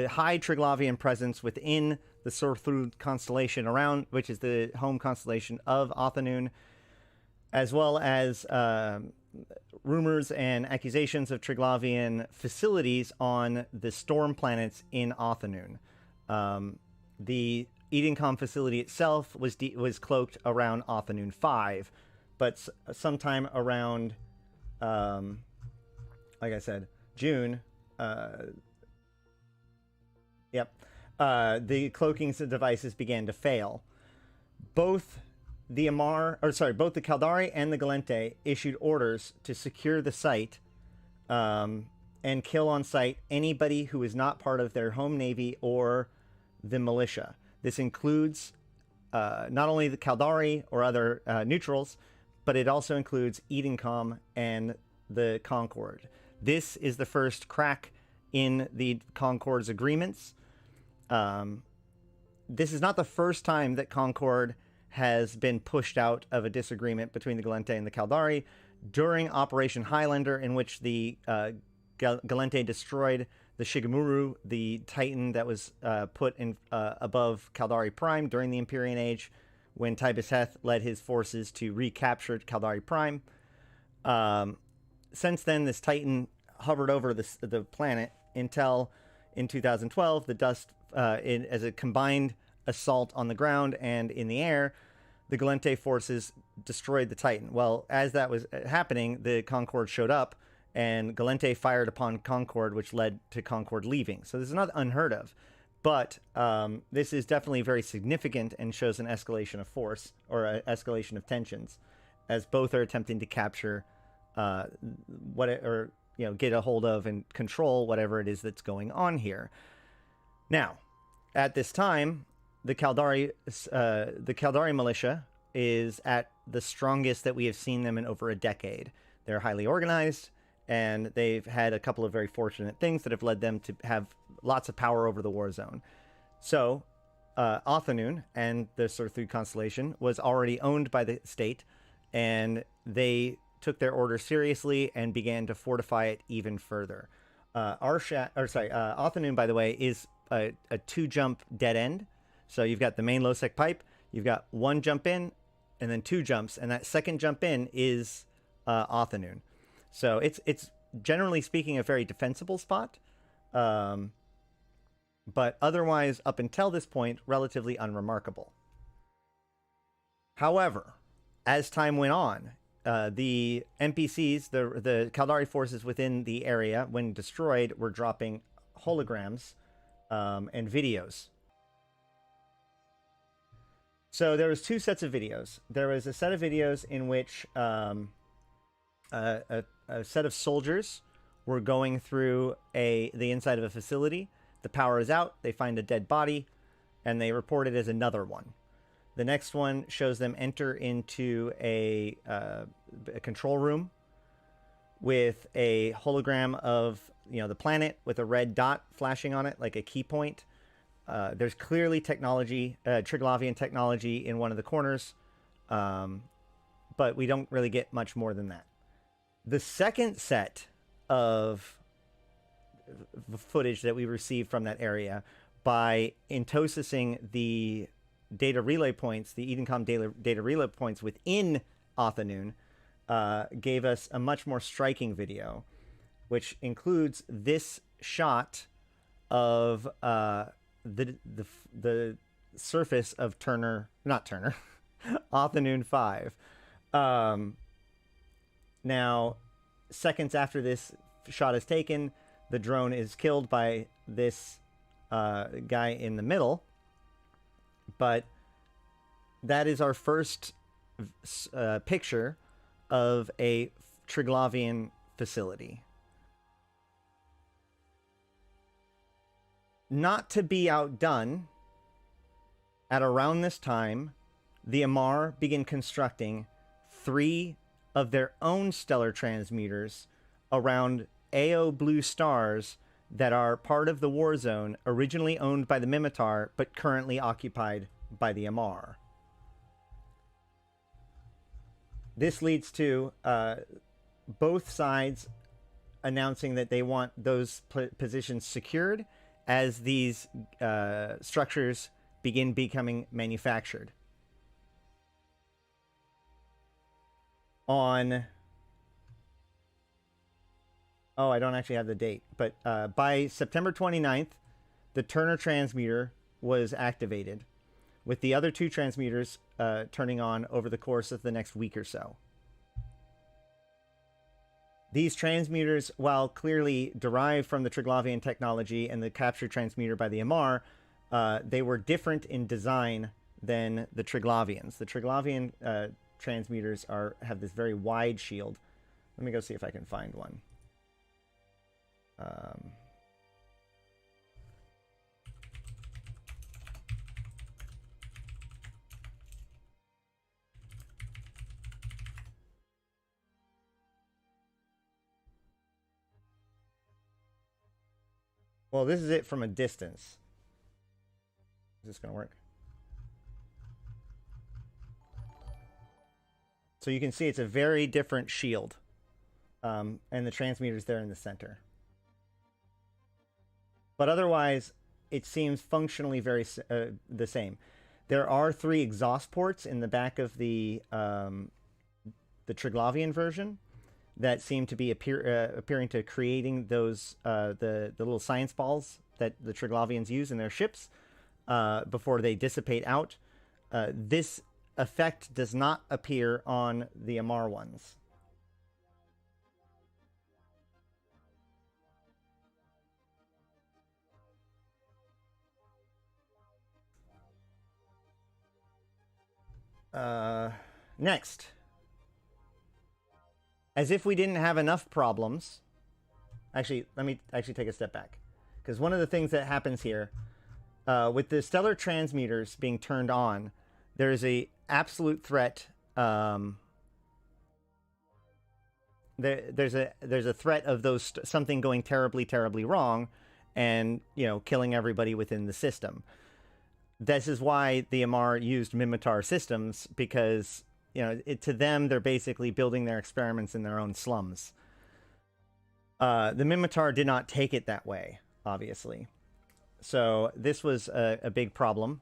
A: high Triglavian presence within the Sorthud constellation around, which is the home constellation of Othanoon, as well as rumors and accusations of Triglavian facilities on the storm planets in Othanoon. The EDENCOM facility itself was cloaked around Othanoon 5, but sometime around, like I said, June, the cloaking devices began to fail. Both the Caldari and the Gallente issued orders to secure the site and kill on site anybody who is not part of their home navy or the militia. This includes not only the Caldari or other neutrals, but it also includes EDENCOM and the Concord. This is the first crack in the Concord's agreements. This is not the first time that Concord has been pushed out of a disagreement between the Gallente and the Caldari. During Operation Highlander, in which the Gallente destroyed the Shigemuru, the Titan that was put in above Caldari Prime during the Empyrean Age, when Tybus-Heth led his forces to recapture Caldari Prime. Since then, this Titan hovered over the planet until in 2012, the dust, as a combined assault on the ground and in the air, the Gallente forces destroyed the Titan. Well, as that was happening, the Concord showed up, and Gallente fired upon Concord, which led to Concord leaving. So this is not unheard of, but this is definitely very significant and shows an escalation of force, or an escalation of tensions, as both are attempting to capture get a hold of and control whatever it is that's going on here. Now, at this time, the Caldari militia is at the strongest that we have seen them in over a decade. They're highly organized, and they've had a couple of very fortunate things that have led them to have lots of power over the war zone. So, Othanoon and the Surthu constellation was already owned by the state, and they took their order seriously and began to fortify it even further. Othanoon, by the way, is a 2-jump dead end. So you've got the main low-sec pipe, you've got 1 jump in, and then 2 jumps, and that second jump in is Othanoon. So it's generally speaking a very defensible spot, but otherwise, up until this point, relatively unremarkable. However, as time went on, the NPCs, the Caldari forces within the area, when destroyed, were dropping holograms and videos. So there was 2 sets of videos. There was a set of videos in which a set of soldiers were going through the inside of a facility. The power is out. They find a dead body, and they report it as another one. The next one shows them enter into a control room with a hologram of the planet with a red dot flashing on it like a key point. There's clearly technology, Triglavian technology in one of the corners, but we don't really get much more than that. The second set of footage that we received from that area, by intosising the data relay points, the EDENCOM data relay points within Othanoon, gave us a much more striking video, which includes this shot of the surface of Othanoon 5. Now, seconds after this shot is taken, the drone is killed by this guy in the middle. But that is our first picture of a Triglavian facility. Not to be outdone, at around this time, the Amarr begin constructing 3 of their own stellar transmuters around AO blue stars that are part of the war zone, originally owned by the Mimitar, but currently occupied by the Amarr. This leads to both sides announcing that they want those positions secured as these structures begin becoming manufactured. I don't actually have the date, but by September 29th, the Turner transmuter was activated, with the other 2 transmuters turning on over the course of the next week or so. These transmuters, while clearly derived from the Triglavian technology and the captured transmuter by the Amarr, they were different in design than the Triglavians. The Triglavian transmuters have this very wide shield. Let me go see if I can find one. Well, this is it from a distance. Is this going to work? So you can see it's a very different shield. And the transmuter's there in the center. But otherwise, it seems functionally very the same. There are 3 exhaust ports in the back of the Triglavian version that seem to be appearing to creating those the little science balls that the Triglavians use in their ships before they dissipate out. This effect does not appear on the Amarr ones. Next. As if we didn't have enough problems. Actually, let me actually take a step back. Because one of the things that happens here, with the stellar transmuters being turned on, there is a absolute threat. There's a threat of those something going terribly, terribly wrong, and killing everybody within the system. This is why the Amarr used Minmatar systems, because to them they're basically building their experiments in their own slums. The Minmatar did not take it that way, obviously. So this was a big problem.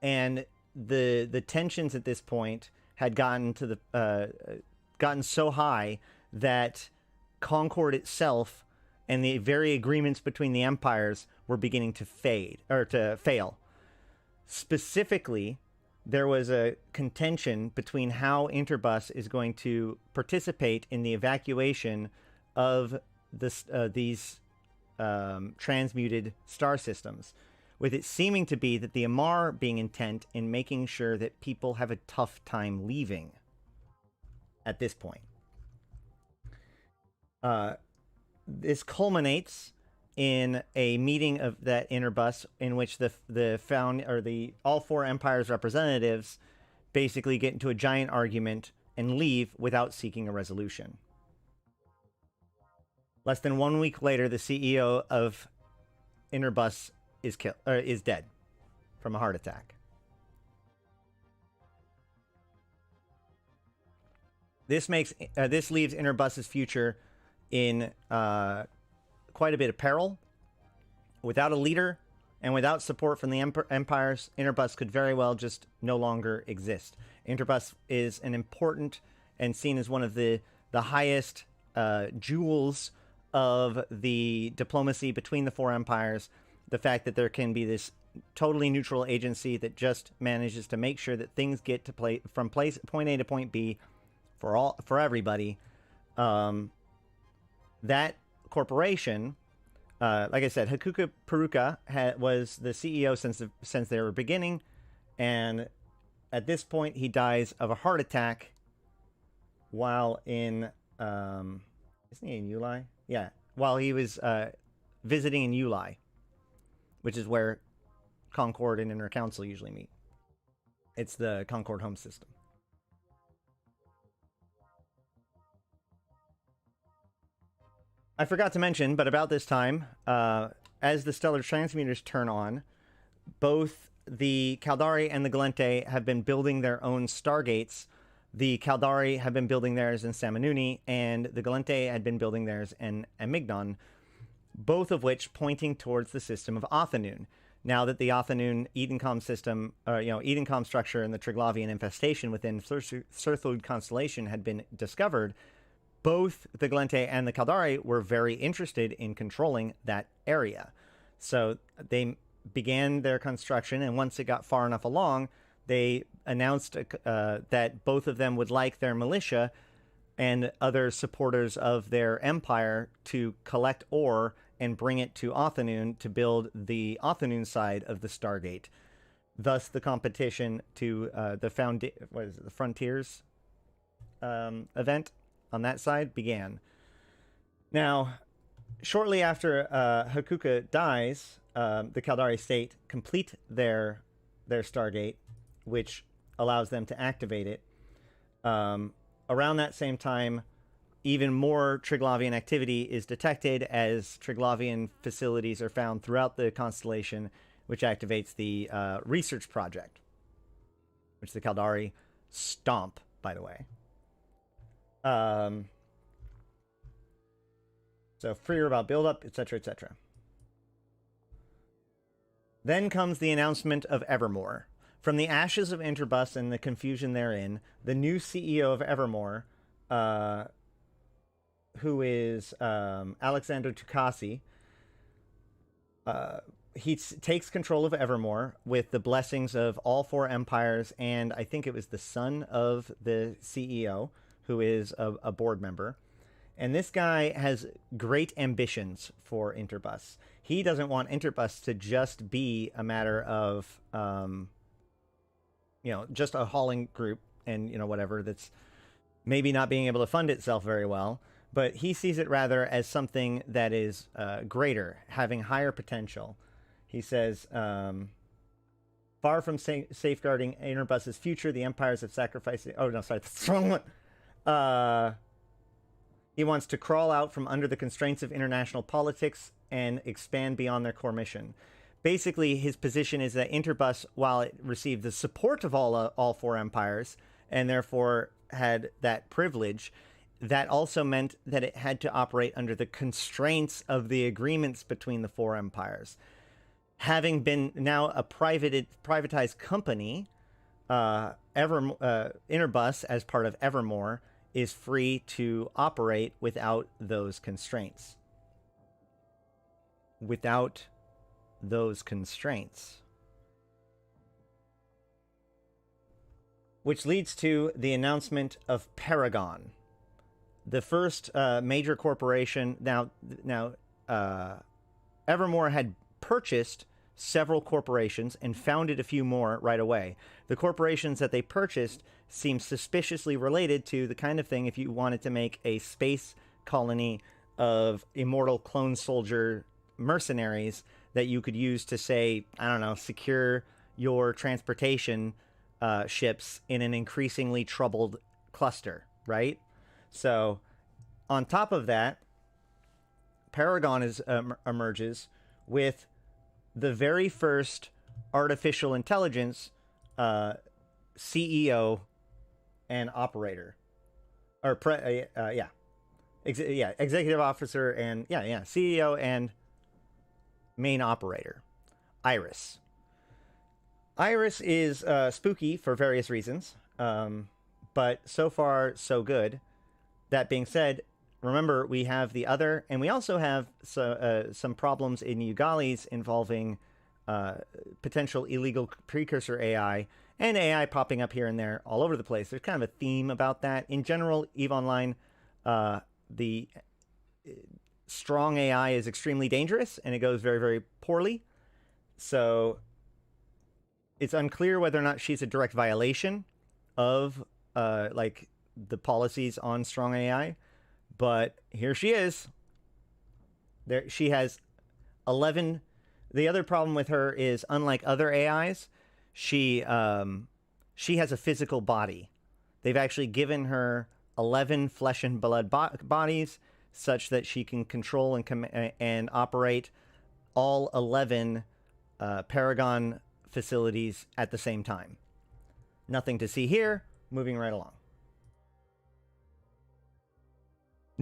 A: And the tensions at this point had gotten so high that Concord itself and the very agreements between the empires were beginning to fail. Specifically, there was a contention between how Interbus is going to participate in the evacuation of these transmuted star systems, with it seeming to be that the Amarr being intent in making sure that people have a tough time leaving at this point. This culminates in a meeting of that Interbus in which all four empires representatives basically get into a giant argument and leave without seeking a resolution. Less than 1 week later, the CEO of Interbus is dead from a heart attack. This leaves Interbus's future in quite a bit of peril. Without a leader and without support from the empires, Interbus could very well just no longer exist. Interbus is an important and seen as one of the highest jewels of the diplomacy between the four empires. The fact that there can be this totally neutral agency that just manages to make sure that things get to point A to point B for everybody. That corporation, like I said, Hakuka Peruka was the CEO since they were beginning, and at this point he dies of a heart attack while in isn't he in Uli? Yeah, while he was visiting in Uli, which is where Concord and Inner Council usually meet. It's the Concord home system. I forgot to mention, but about this time, as the stellar transmuters turn on, both the Caldari and the Gallente have been building their own stargates. The Caldari have been building theirs in Samanuni, and the Gallente had been building theirs in Amignon, both of which pointing towards the system of Othanun. Now that the Othanun EDENCOM system, EDENCOM structure and the Triglavian infestation within Surthud constellation had been discovered, both the Gallente and the Caldari were very interested in controlling that area. So they began their construction, and once it got far enough along, they announced that both of them would like their militia and other supporters of their empire to collect ore and bring it to Othanun to build the Othanun side of the Stargate. Thus, the competition to the Frontiers event on that side began. Now, shortly after Hakuka dies, the Caldari state complete their Stargate, which allows them to activate it. Around that same time, even more Triglavian activity is detected as Triglavian facilities are found throughout the constellation, which activates the research project, which the Caldari stomp, by the way. So freer about buildup, etc., etc. Then comes the announcement of Evermore. From the ashes of Interbus and the confusion therein, the new CEO of Evermore, who is Alexander Tukasi, takes control of Evermore with the blessings of all 4 empires, and I think it was the son of the CEO, who is a board member. And this guy has great ambitions for Interbus. He doesn't want Interbus to just be a matter of, just a hauling group and, whatever, that's maybe not being able to fund itself very well. But he sees it rather as something that is greater, having higher potential. He says, far from safeguarding Interbus's future, the empires have sacrificed it. Oh, no, sorry, that's the wrong one. He wants to crawl out from under the constraints of international politics and expand beyond their core mission. Basically, his position is that Interbus, while it received the support of all 4 empires, and therefore had that privilege, that also meant that it had to operate under the constraints of the agreements between the 4 empires. Having been now a privatized company, Interbus, as part of Evermore, is free to operate without those constraints. Without those constraints. Which leads to the announcement of Paragon. The first major corporation. Now, Evermore had purchased several corporations and founded a few more right away. The corporations that they purchased seem suspiciously related to the kind of thing if you wanted to make a space colony of immortal clone soldier mercenaries that you could use to, say, I don't know, secure your transportation ships in an increasingly troubled cluster, right? So, on top of that, Paragon emerges with the very first artificial intelligence CEO and operator, or executive officer and CEO and main operator, Iris. Iris is spooky for various reasons, but so far so good. That being said, remember, we have the other, and we also have some problems in Ugalis involving potential illegal precursor AI and AI popping up here and there all over the place. There's kind of a theme about that. In general, EVE Online, the strong AI is extremely dangerous, and it goes very, very poorly. So it's unclear whether or not she's a direct violation of the policies on strong AI. But here she is. There, she has 11. The other problem with her is, unlike other AIs, she has a physical body. They've actually given her 11 flesh and blood bodies, such that she can control and operate all 11 Paragon facilities at the same time. Nothing to see here. Moving right along.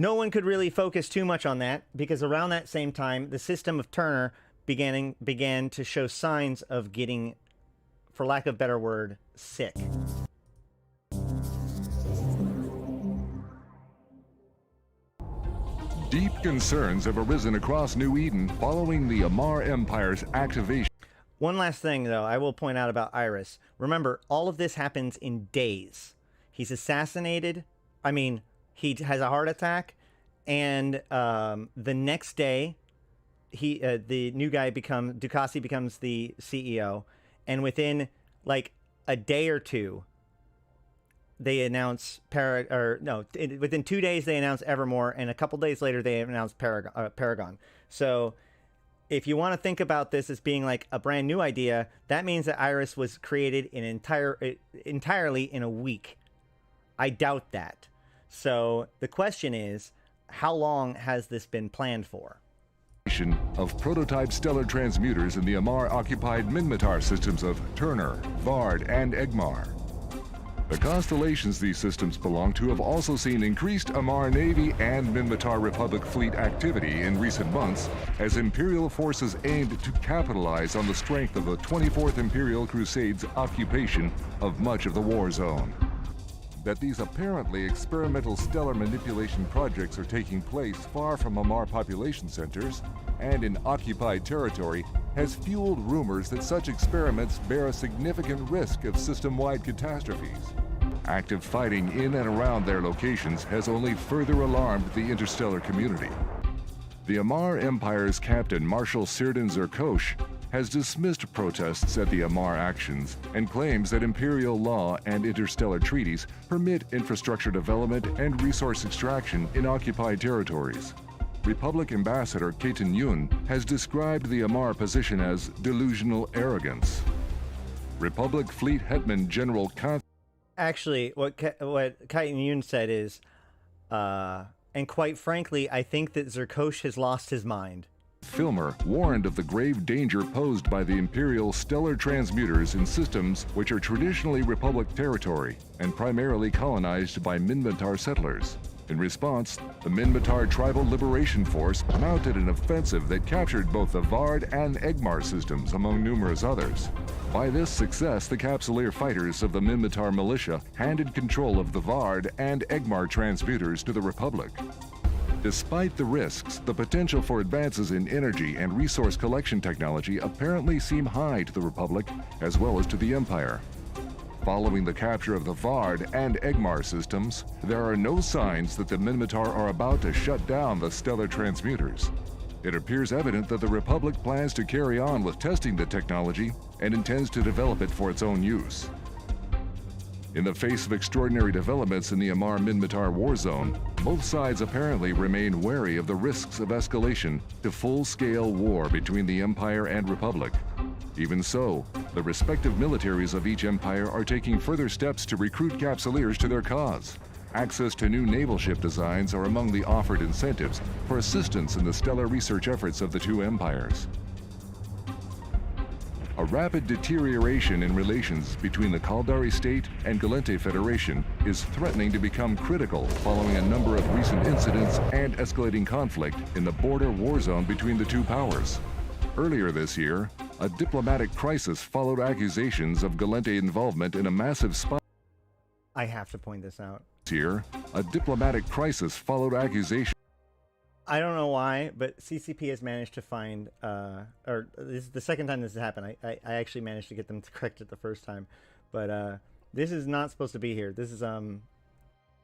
A: No one could really focus too much on that, because around that same time, the system of Turner began to show signs of getting, for lack of a better word, sick.
M: Deep concerns have arisen across New Eden following the Amarr Empire's activation.
A: One last thing, though, I will point out about Iris. Remember, all of this happens in days. He's assassinated. I mean, he has a heart attack, and the next day, the new guy Ducasi becomes the CEO, and within like a day or two, they announce within 2 days they announce Evermore, and a couple days later they announce Paragon. So, if you want to think about this as being like a brand new idea, that means that Iris was created entirely in a week. I doubt that. So the question is, how long has this been planned for?
M: Of prototype stellar transmuters in the Amarr-occupied Minmatar systems of Turner, Vard, and Egmar. The constellations these systems belong to have also seen increased Amarr Navy and Minmatar Republic fleet activity in recent months as Imperial forces aimed to capitalize on the strength of the 24th Imperial Crusade's occupation of much of the war zone. That these apparently experimental stellar manipulation projects are taking place far from Amarr population centers and in occupied territory has fueled rumors that such experiments bear a significant risk of system-wide catastrophes. Active fighting in and around their locations has only further alarmed the interstellar community. The Amarr Empire's captain, Marshal Sirdan Zerkosh, has dismissed protests at the Amarr actions and claims that imperial law and interstellar treaties permit infrastructure development and resource extraction in occupied territories. Republic Ambassador Ketan Yun has described the Amarr position as delusional arrogance. Republic Fleet Hetman General Khan...
A: Actually, what Ketan Yun said is, and quite frankly, I think that Zerkosh has lost his mind.
M: Filmer warned of the grave danger posed by the Imperial stellar transmuters in systems which are traditionally Republic territory and primarily colonized by Minmatar settlers. In response, the Minmatar Tribal Liberation Force mounted an offensive that captured both the Vard and Egmar systems, among numerous others. By this success, the Capsuleer fighters of the Minmatar militia handed control of the Vard and Egmar transmuters to the Republic. Despite the risks, the potential for advances in energy and resource collection technology apparently seem high to the Republic as well as to the Empire. Following the capture of the Vard and Egmar systems, there are no signs that the Minmatar are about to shut down the stellar transmuters. It appears evident that the Republic plans to carry on with testing the technology and intends to develop it for its own use. In the face of extraordinary developments in the Amarr Minmatar war zone, both sides apparently remain wary of the risks of escalation to full-scale war between the Empire and Republic. Even so, the respective militaries of each empire are taking further steps to recruit Capsuleers to their cause. Access to new naval ship designs are among the offered incentives for assistance in the stellar research efforts of the two empires. A rapid deterioration in relations between the Caldari State and Gallente Federation is threatening to become critical following a number of recent incidents and escalating conflict in the border war zone between the two powers. Earlier this year, a diplomatic crisis followed accusations of Gallente involvement in a massive spy.
A: I have to point this out.
M: Here, a diplomatic crisis followed accusations.
A: I don't know why, but CCP has managed to find, or this is the second time this has happened. I actually managed to get them to correct it the first time, but this is not supposed to be here. This is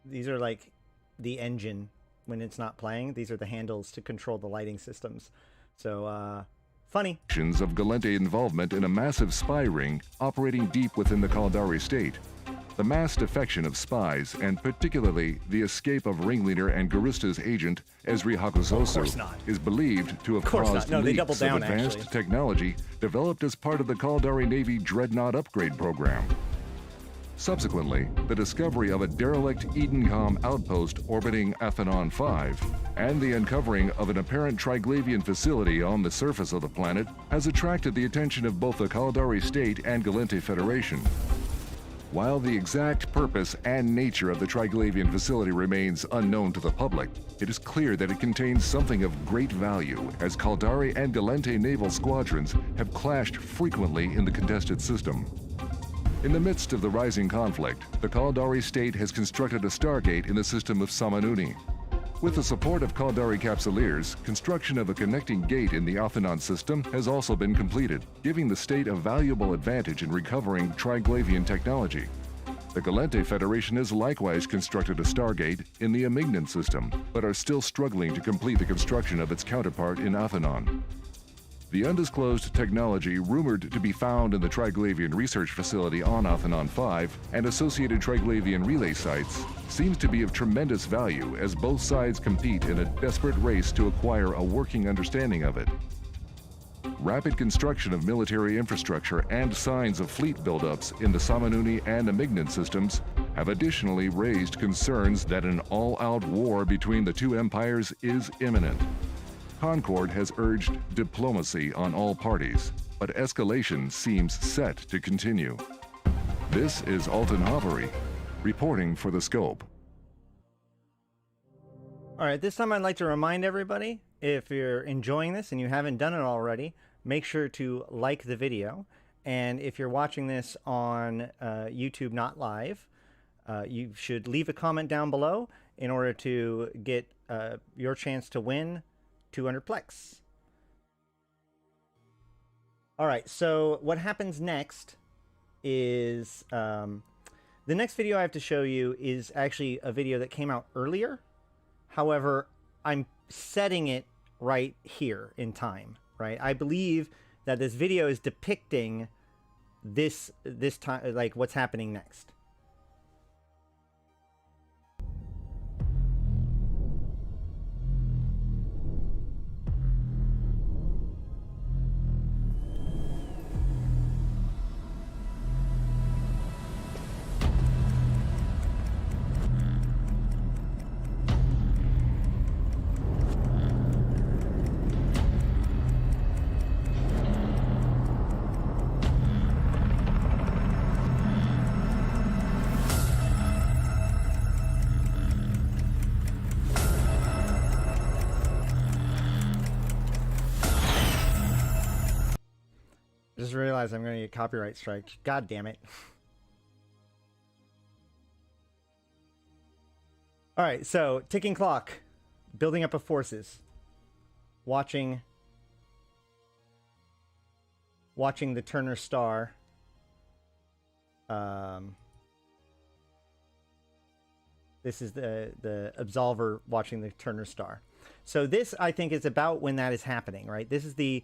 A: these are like the engine when it's not playing. These are the handles to control the lighting systems. So funny.
M: Of Gallente involvement in a massive spy ring operating deep within the Caldari State. The mass defection of spies, and particularly the escape of ringleader and Garista's agent, Esri Hakuzosu, is believed to have caused leaks of advanced technology developed as part of the Caldari Navy Dreadnaught upgrade program. Subsequently, the discovery of a derelict EDENCOM outpost orbiting Athenon-5 and the uncovering of an apparent Triglavian facility on the surface of the planet has attracted the attention of both the Caldari State and Gallente Federation. While the exact purpose and nature of the Triglavian facility remains unknown to the public, it is clear that it contains something of great value, as Caldari and Gallente naval squadrons have clashed frequently in the contested system. In the midst of the rising conflict, the Caldari State has constructed a stargate in the system of Samanuni. With the support of Caldari Capsuleers, construction of a connecting gate in the Athenon system has also been completed, giving the state a valuable advantage in recovering Triglavian technology. The Gallente Federation has likewise constructed a stargate in the Imortal system, but are still struggling to complete the construction of its counterpart in Athenon. The undisclosed technology rumored to be found in the Triglavian research facility on Athenon-5 and associated Triglavian relay sites seems to be of tremendous value as both sides compete in a desperate race to acquire a working understanding of it. Rapid construction of military infrastructure and signs of fleet buildups in the Samanuni and Imortal systems have additionally raised concerns that an all-out war between the two empires is imminent. Concord has urged diplomacy on all parties, but escalation seems set to continue. This is Alton Hovery, reporting for The Scope.
A: All right, this time I'd like to remind everybody, if you're enjoying this and you haven't done it already, make sure to like the video. And if you're watching this on YouTube, not live, you should leave a comment down below in order to get your chance to win 200 Plex. All right, so what happens next is the next video I have to show you is actually a video that came out earlier. However, I'm setting it right here in time, right? I believe that this video is depicting this time, like what's happening next. Just realized I'm going to get copyright strike. God damn it. All right, so ticking clock, building up of forces, watching the Turner Star. This is the Absolver watching the Turner Star. So this, I think, is about when that is happening, right? This is the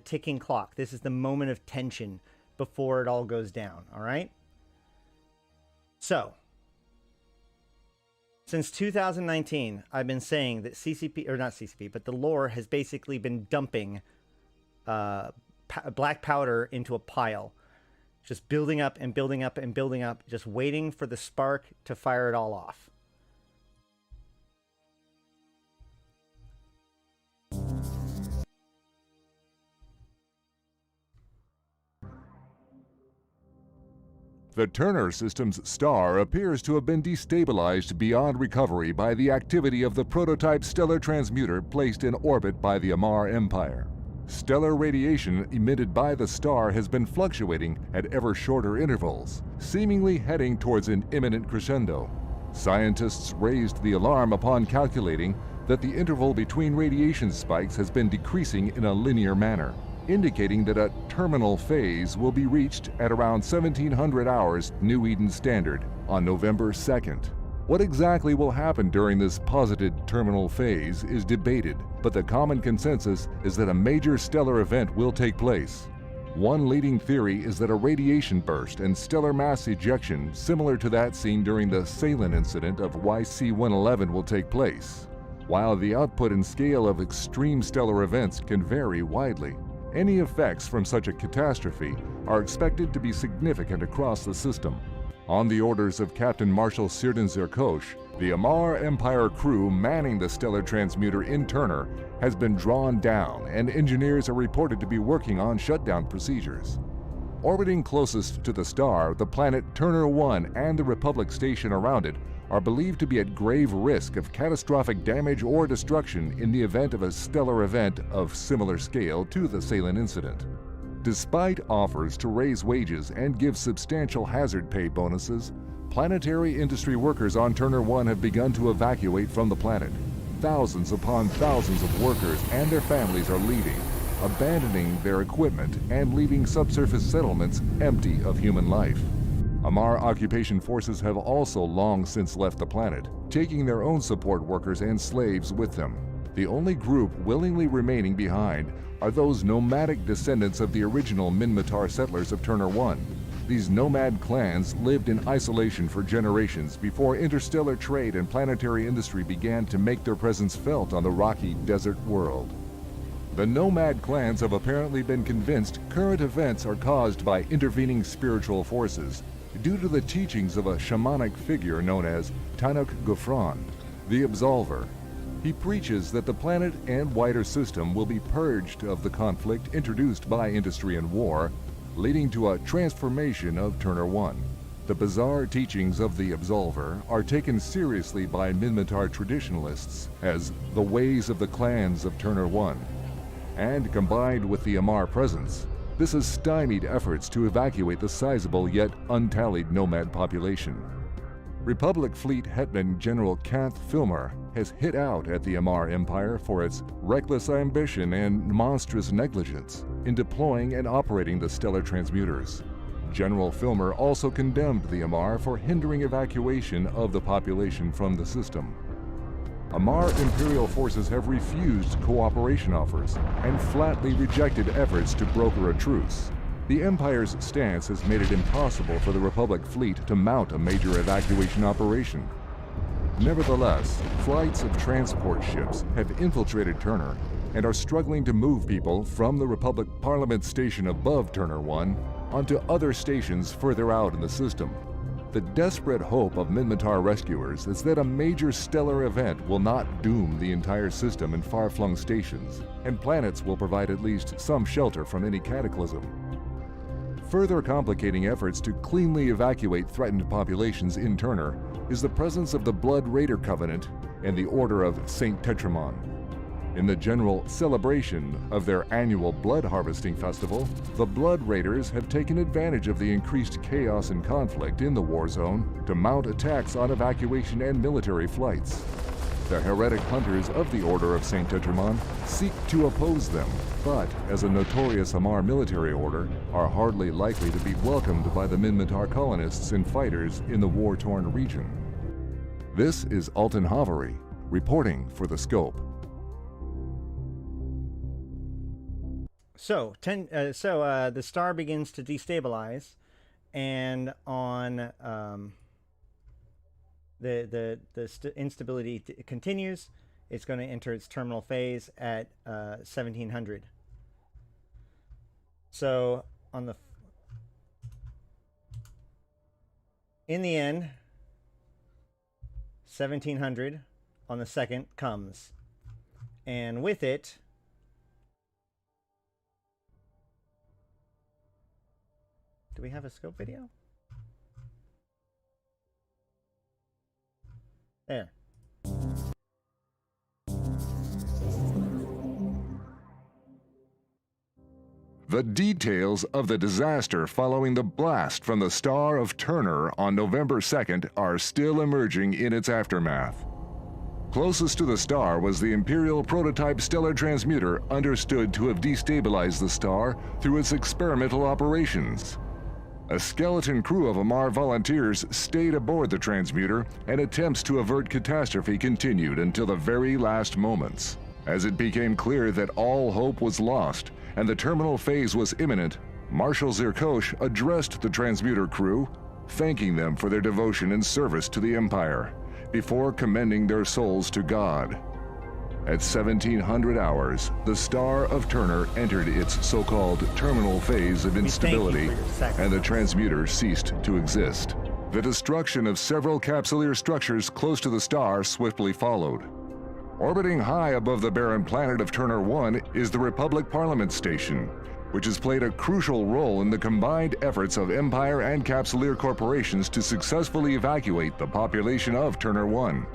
A: ticking clock. This is the moment of tension before it all goes down, all right? So, since 2019, I've been saying that CCP, or not CCP, but the lore has basically been dumping black powder into a pile. Just building up and building up and building up, just waiting for the spark to fire it all off.
M: The Turner system's star appears to have been destabilized beyond recovery by the activity of the prototype stellar transmuter placed in orbit by the Amarr Empire. Stellar radiation emitted by the star has been fluctuating at ever shorter intervals, seemingly heading towards an imminent crescendo. Scientists raised the alarm upon calculating that the interval between radiation spikes has been decreasing in a linear manner, indicating that a terminal phase will be reached at around 1700 hours New Eden Standard on November 2nd. What exactly will happen during this posited terminal phase is debated, but the common consensus is that a major stellar event will take place. One leading theory is that a radiation burst and stellar mass ejection similar to that seen during the Salin incident of YC-111 will take place. While the output and scale of extreme stellar events can vary widely, any effects from such a catastrophe are expected to be significant across the system. On the orders of Captain Marshal Sirdan Zerkosh, the Amarr Empire crew manning the stellar transmuter in Turner has been drawn down, and engineers are reported to be working on shutdown procedures. Orbiting closest to the star, the planet Turner 1 and the Republic station around it are believed to be at grave risk of catastrophic damage or destruction in the event of a stellar event of similar scale to the Salin incident. Despite offers to raise wages and give substantial hazard pay bonuses, planetary industry workers on Turner 1 have begun to evacuate from the planet. Thousands upon thousands of workers and their families are leaving, abandoning their equipment and leaving subsurface settlements empty of human life. Amarr occupation forces have also long since left the planet, taking their own support workers and slaves with them. The only group willingly remaining behind are those nomadic descendants of the original Minmatar settlers of Turner 1. These nomad clans lived in isolation for generations before interstellar trade and planetary industry began to make their presence felt on the rocky desert world. The nomad clans have apparently been convinced current events are caused by intervening spiritual forces, due to the teachings of a shamanic figure known as Tanuk Gufran, the Absolver. He preaches that the planet and wider system will be purged of the conflict introduced by industry and war, leading to a transformation of Turner 1. The bizarre teachings of the Absolver are taken seriously by Minmatar traditionalists as the ways of the clans of Turner 1. And combined with the Amarr presence, this has stymied efforts to evacuate the sizable yet untallied nomad population. Republic Fleet Hetman General Kanth Filmer has hit out at the Amarr Empire for its reckless ambition and monstrous negligence. in deploying and operating the stellar transmuters. General Filmer also condemned the Amarr for hindering evacuation of the population from the system. Amarr Imperial forces have refused cooperation offers and flatly rejected efforts to broker a truce. The Empire's stance has made it impossible for the Republic fleet to mount a major evacuation operation. Nevertheless, flights of transport ships have infiltrated Turner and are struggling to move people from the Republic Parliament station above Turner 1 onto other stations further out in the system. The desperate hope of Minmatar rescuers is that a major stellar event will not doom the entire system in far-flung stations, and planets will provide at least some shelter from any cataclysm. Further complicating efforts to cleanly evacuate threatened populations in Turner is the presence of the Blood Raider Covenant and the Order of St. Tetramon. In the general celebration of their annual blood harvesting festival, the Blood Raiders have taken advantage of the increased chaos and conflict in the war zone to mount attacks on evacuation and military flights. The heretic hunters of the Order of St. Tetramon seek to oppose them, but as a notorious Amarr military order, are hardly likely to be welcomed by the Minmatar colonists and fighters in the war-torn region. This is Alton Havery, reporting for The Scope.
A: So, the star begins to destabilize, and on the instability continues. It's going to enter its terminal phase at 1700. So, in the end, 1700 on the 2nd comes, and with it, do we have a scope video? There.
M: The details of the disaster following the blast from the Star of Turner on November 2nd are still emerging in its aftermath. Closest to the star was the Imperial prototype stellar transmuter, understood to have destabilized the star through its experimental operations. A skeleton crew of Amarr volunteers stayed aboard the transmuter, and attempts to avert catastrophe continued until the very last moments. As it became clear that all hope was lost and the terminal phase was imminent, Marshal Zirkosh addressed the transmuter crew, thanking them for their devotion and service to the Empire, before commending their souls to God. At 1700 hours, the Star of Turner entered its so-called terminal phase of instability, and the transmuter ceased to exist. The destruction of several capsuleer structures close to the star swiftly followed. Orbiting high above the barren planet of Turner 1 is the Republic Parliament Station, which has played a crucial role in the combined efforts of Empire and Capsuleer corporations to successfully evacuate the population of Turner 1.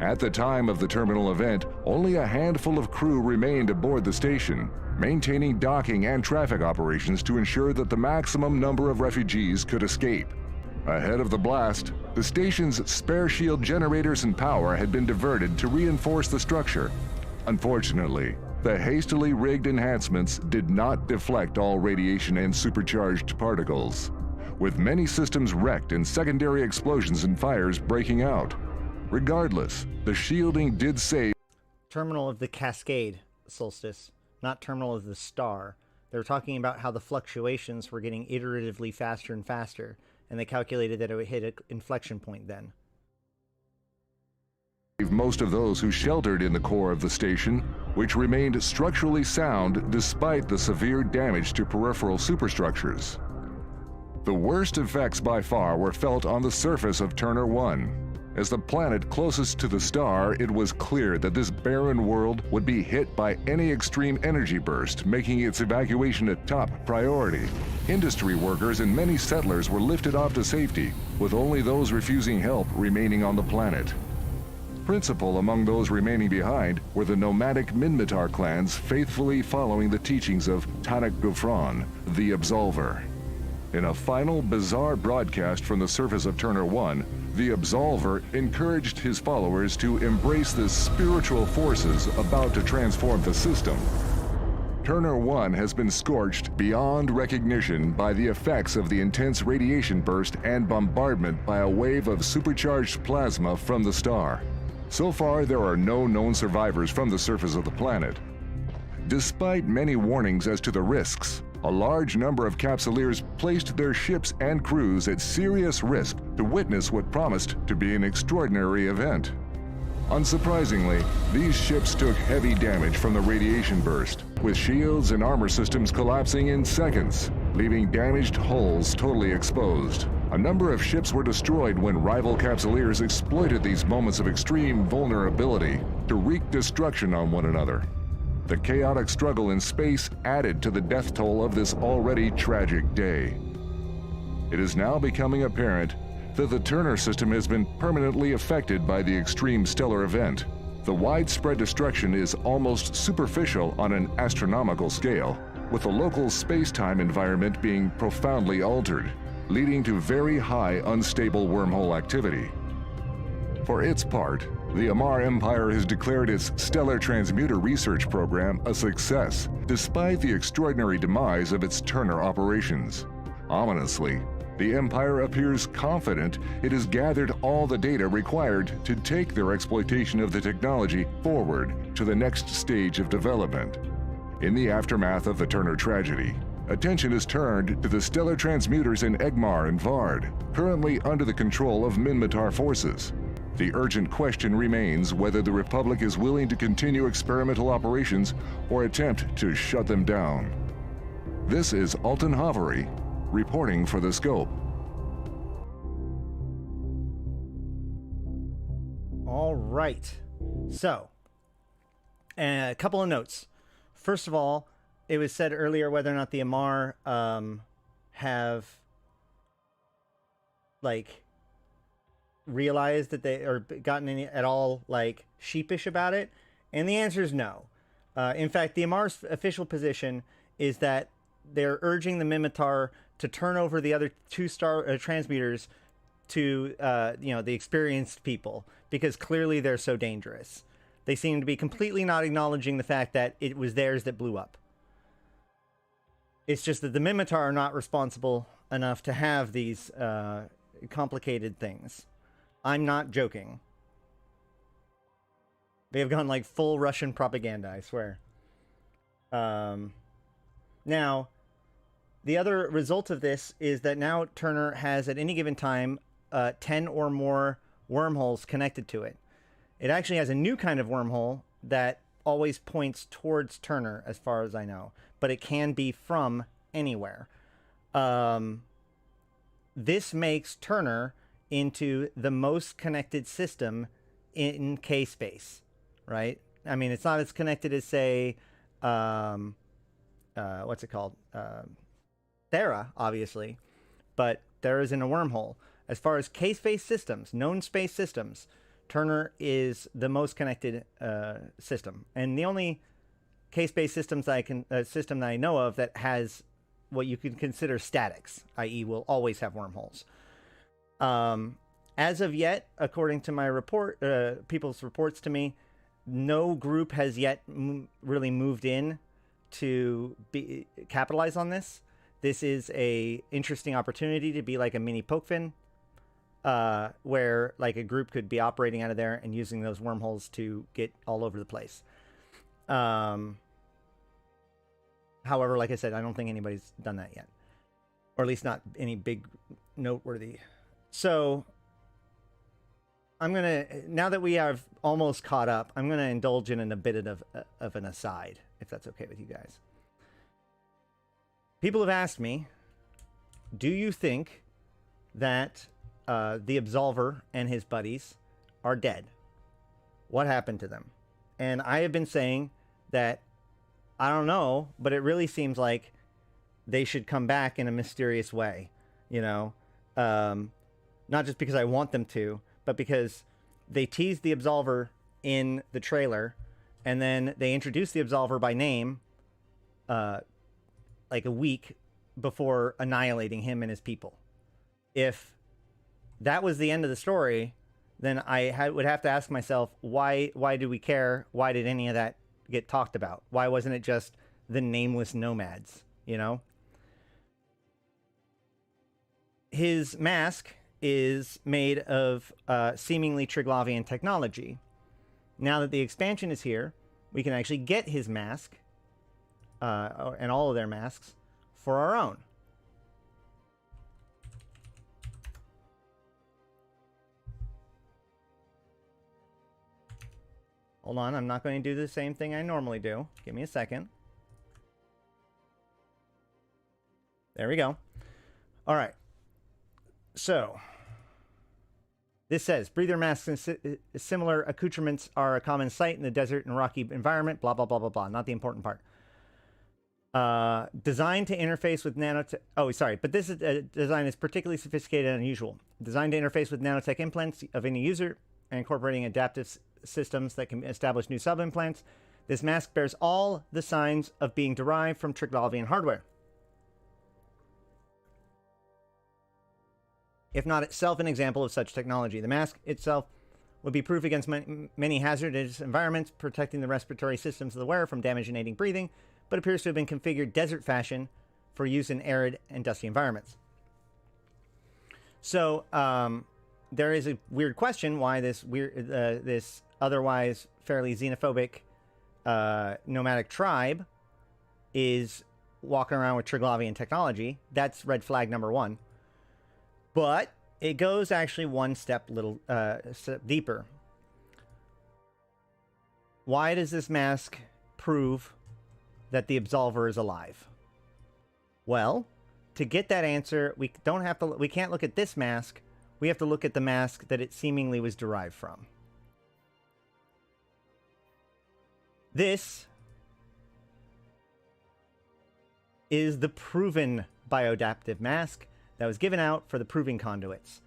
M: At the time of the terminal event, only a handful of crew remained aboard the station, maintaining docking and traffic operations to ensure that the maximum number of refugees could escape. Ahead of the blast, the station's spare shield generators and power had been diverted to reinforce the structure. Unfortunately, the hastily rigged enhancements did not deflect all radiation and supercharged particles, with many systems wrecked and secondary explosions and fires breaking out. Regardless, the shielding did save.
A: Terminal of the Cascade Solstice, not terminal of the star. They were talking about how the fluctuations were getting iteratively faster and faster, and they calculated that it would hit an inflection point then.
M: Most of those who sheltered in the core of the station, which remained structurally sound despite the severe damage to peripheral superstructures. The worst effects by far were felt on the surface of Turner 1. As the planet closest to the star, it was clear that this barren world would be hit by any extreme energy burst, making its evacuation a top priority. Industry workers and many settlers were lifted off to safety, with only those refusing help remaining on the planet. Principal among those remaining behind were the nomadic Minmatar clans faithfully following the teachings of Tanak Gufran, the Absolver. In a final bizarre broadcast from the surface of Turner 1, the Absolver encouraged his followers to embrace the spiritual forces about to transform the system. Turner 1 has been scorched beyond recognition by the effects of the intense radiation burst and bombardment by a wave of supercharged plasma from the star. So far, there are no known survivors from the surface of the planet. Despite many warnings as to the risks, a large number of Capsuleers placed their ships and crews at serious risk to witness what promised to be an extraordinary event. Unsurprisingly, these ships took heavy damage from the radiation burst, with shields and armor systems collapsing in seconds, leaving damaged hulls totally exposed. A number of ships were destroyed when rival Capsuleers exploited these moments of extreme vulnerability to wreak destruction on one another. The chaotic struggle in space added to the death toll of this already tragic day. It is now becoming apparent that the Turner system has been permanently affected by the extreme stellar event. The widespread destruction is almost superficial on an astronomical scale, with the local space-time environment being profoundly altered, leading to very high unstable wormhole activity. For its part, the Amarr Empire has declared its Stellar Transmuter research program a success, despite the extraordinary demise of its Turner operations. Ominously, the Empire appears confident it has gathered all the data required to take their exploitation of the technology forward to the next stage of development. In the aftermath of the Turner tragedy, attention is turned to the stellar transmuters in Egmar and Vard, currently under the control of Minmatar forces. The urgent question remains whether the Republic is willing to continue experimental operations or attempt to shut them down. This is Alton Havery, reporting for the Scope.
A: All right. So, a couple of notes. First of all, it was said earlier whether or not the Amarr have realized that they or gotten any at all sheepish about it, and the answer is no. In fact, the Amarr's official position is that they're urging the Minmatar to turn over the other two transmuters to the experienced people, because clearly they're so dangerous. They seem to be completely not acknowledging the fact that it was theirs that blew up. It's just that the Minmatar are not responsible enough to have these complicated things. I'm not joking. They have gone full Russian propaganda, I swear. Now, the other result of this is that now Turner has at any given time 10 or more wormholes connected to it. It actually has a new kind of wormhole that always points towards Turner, as far as I know, but it can be from anywhere. This makes Turner into the most connected system in K-space, right? I mean, it's not as connected as, say, what's it called? Thera, obviously, but there isn't a wormhole. As far as K-space systems, known space systems, Turner is the most connected system, and the only K-space systems system that I know of that has what you could consider statics, i.e., will always have wormholes. As of yet, according to my report, people's reports to me, no group has yet really moved in to capitalize on this. This is a interesting opportunity to be like a mini Pokefin, where a group could be operating out of there and using those wormholes to get all over the place. However, like I said, I don't think anybody's done that yet, or at least not any big noteworthy. So I'm gonna, now that we have almost caught up, I'm gonna indulge in a bit of an aside, if that's okay with you guys. People have asked me, do you think that the Absolver and his buddies are dead? What happened to them? And I have been saying that I don't know, but it really seems like they should come back in a mysterious way, not just because I want them to, but because they teased the Absolver in the trailer, and then they introduced the Absolver by name a week before annihilating him and his people. If that was the end of the story, then I would have to ask myself, why do we care? Why did any of that get talked about? Why wasn't it just the nameless nomads, you know? His mask is made of seemingly Triglavian technology. Now that the expansion is here, we can actually get his mask and all of their masks for our own. Hold on, I'm not going to do the same thing I normally do. Give me a second. There we go. All right. So, this says, breather masks and similar accoutrements are a common sight in the desert and rocky environment, blah, blah, blah, blah, blah. Not the important part. Designed to interface with nanotech... Oh, sorry. But this design is particularly sophisticated and unusual. Designed to interface with nanotech implants of any user and incorporating adaptive systems that can establish new sub-implants. This mask bears all the signs of being derived from Triglavian hardware. If not itself an example of such technology. The mask itself would be proof against many hazardous environments, protecting the respiratory systems of the wearer from damage and aiding breathing, but appears to have been configured desert fashion for use in arid and dusty environments. So, there is a weird question why this this otherwise fairly xenophobic nomadic tribe is walking around with Triglavian technology. That's red flag number one. But it goes actually one step step deeper. Why does this mask prove that the Absolver is alive? Well, to get that answer, we can't look at this mask. We have to look at the mask that it seemingly was derived from. This is the proven bioadaptive mask that was given out for the proving conduits.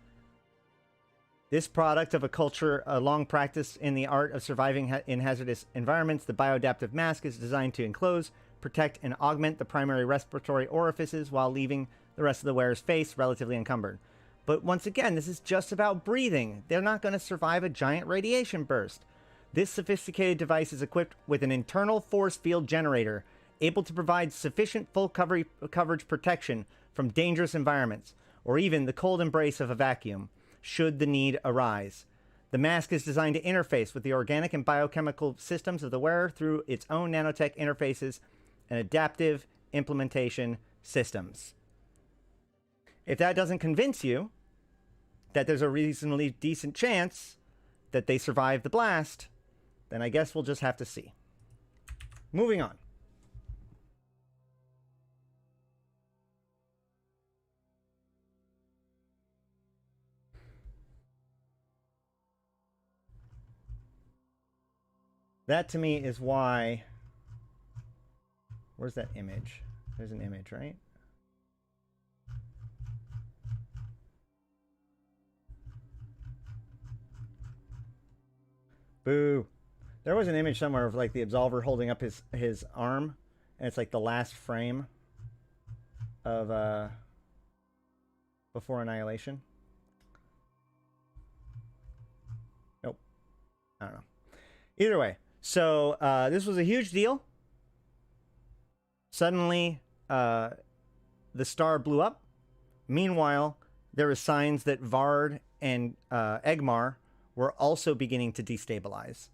A: This product of a culture long practiced in the art of surviving in hazardous environments, the bioadaptive mask is designed to enclose, protect, and augment the primary respiratory orifices while leaving the rest of the wearer's face relatively encumbered. But once again, this is just about breathing. They're not going to survive a giant radiation burst. This sophisticated device is equipped with an internal force field generator, able to provide sufficient full coverage protection from dangerous environments, or even the cold embrace of a vacuum, should the need arise. The mask is designed to interface with the organic and biochemical systems of the wearer through its own nanotech interfaces and adaptive implementation systems. If that doesn't convince you that there's a reasonably decent chance that they survive the blast, then I guess we'll just have to see. Moving on. That to me is why... Where's that image? There's an image, right? Boo. There was an image somewhere of like the Absolver holding up his arm, and it's like the last frame of before Annihilation. Nope. I don't know. Either way, so this was a huge deal. Suddenly, the star blew up. Meanwhile, there were signs that Vard and Egmar were also beginning to destabilize.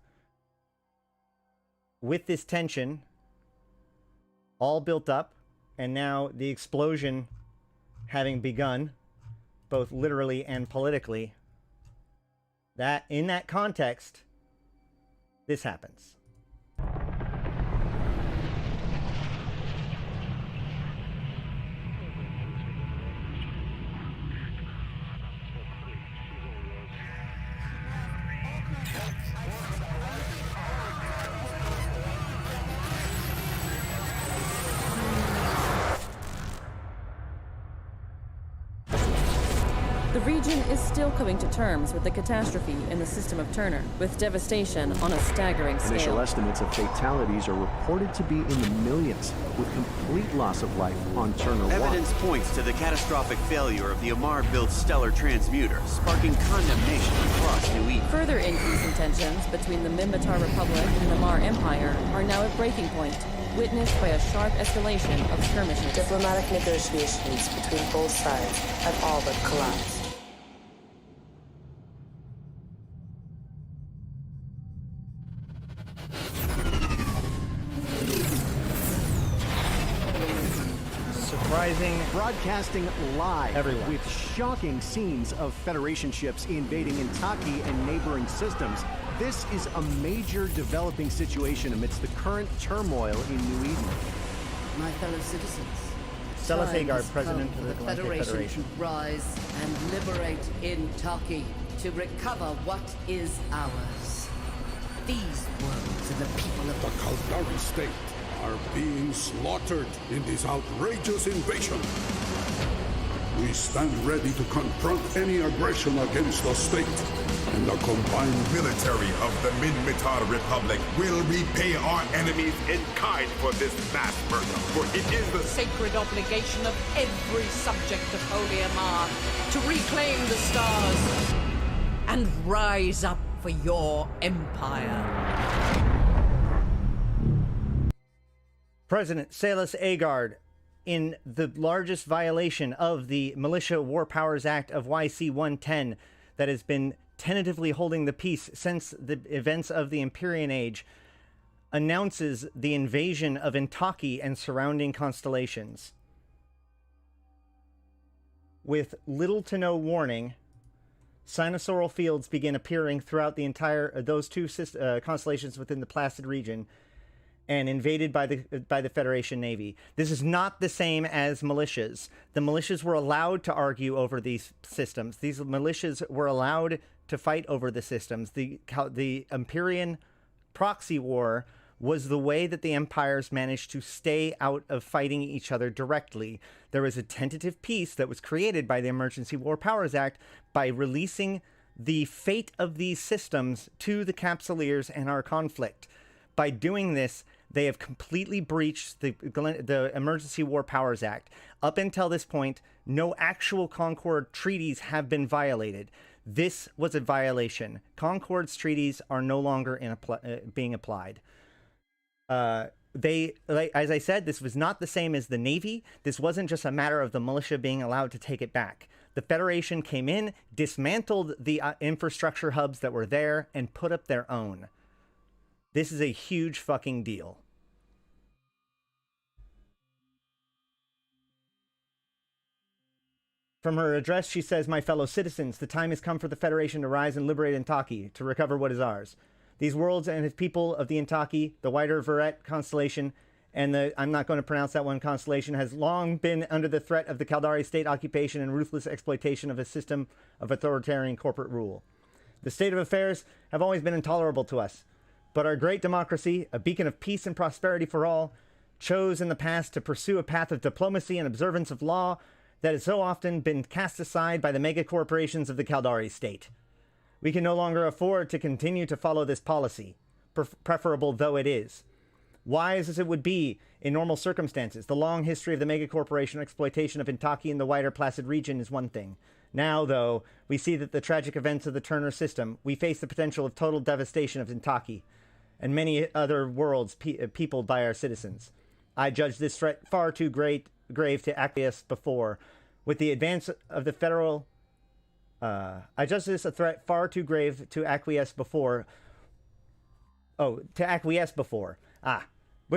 A: With this tension all built up, and now the explosion having begun, both literally and politically, that in that context, this happens.
Q: The region is still coming to terms with the catastrophe in the system of Turner, with devastation on a staggering scale.
R: Initial estimates of fatalities are reported to be in the millions, with complete loss of life on Turner 1.
S: Evidence points to the catastrophic failure of the Amarr-built stellar transmuter, sparking condemnation across New Eden.
Q: Further increasing tensions between the Minmatar Republic and the Amarr Empire are now at breaking point. witnessed by a sharp escalation of skirmishes.
T: Diplomatic negotiations between both sides have all but collapsed.
A: Surprising.
R: Broadcasting live
A: everyone
R: with shocking scenes of Federation ships invading Intaki and neighboring systems. This is a major developing situation amidst the current turmoil in New Eden.
U: My fellow citizens,
A: Celis
U: time
A: Agard,
U: has
A: President
U: come
A: of the
U: for
A: Galactic
U: Federation to rise and liberate Intaki, to recover what is ours. These worlds and the people of
P: the Kaldari state are being slaughtered in this outrageous invasion. We stand ready to confront any aggression against the state, and the combined military of the Minmatar Republic will repay our enemies in kind for this mass murder, for it is the
F: sacred obligation of every subject of Holy Amarr to reclaim the stars and rise up for your empire.
A: President Celis Agard, in the largest violation of the Militia War Powers Act of YC 110 that has been tentatively holding the peace since the events of the Empyrean Age, announces the invasion of Intaki and surrounding constellations. With little to no warning, sinusoidal fields begin appearing throughout the entire those two constellations within the Placid region, and invaded by the Federation Navy. This is not the same as militias. The militias were allowed to argue over these systems. These militias were allowed to fight over the systems. The Empyrean proxy war was the way that the empires managed to stay out of fighting each other directly. There was a tentative peace that was created by the Emergency War Powers Act by releasing the fate of these systems to the Capsuleers and our conflict. By doing this, they have completely breached the Emergency War Powers Act. Up until this point, no actual Concord treaties have been violated. This was a violation. Concord's treaties are no longer being applied. As I said, this was not the same as the Navy. This wasn't just a matter of the militia being allowed to take it back. The Federation came in, dismantled the infrastructure hubs that were there, and put up their own. This is a huge fucking deal. From her address, she says, "My fellow citizens, the time has come for the Federation to rise and liberate Intaki, to recover what is ours. These worlds and the people of the Intaki, the wider Verret constellation, and I'm not going to pronounce that one constellation, has long been under the threat of the Kaldari state occupation and ruthless exploitation of a system of authoritarian corporate rule. The state of affairs have always been intolerable to us. But our great democracy, a beacon of peace and prosperity for all, chose in the past to pursue a path of diplomacy and observance of law that has so often been cast aside by the mega-corporations of the Kaldari state. We can no longer afford to continue to follow this policy, preferable though it is. Wise as it would be in normal circumstances, the long history of the mega-corporation exploitation of Intaki in the wider Placid region is one thing. Now, though, we see that the tragic events of the Turner system, we face the potential of total devastation of Intaki and many other worlds peopled by our citizens. I judge this threat far too grave to acquiesce before. With the advance of the federal... I judge this a threat far too grave to acquiesce before. With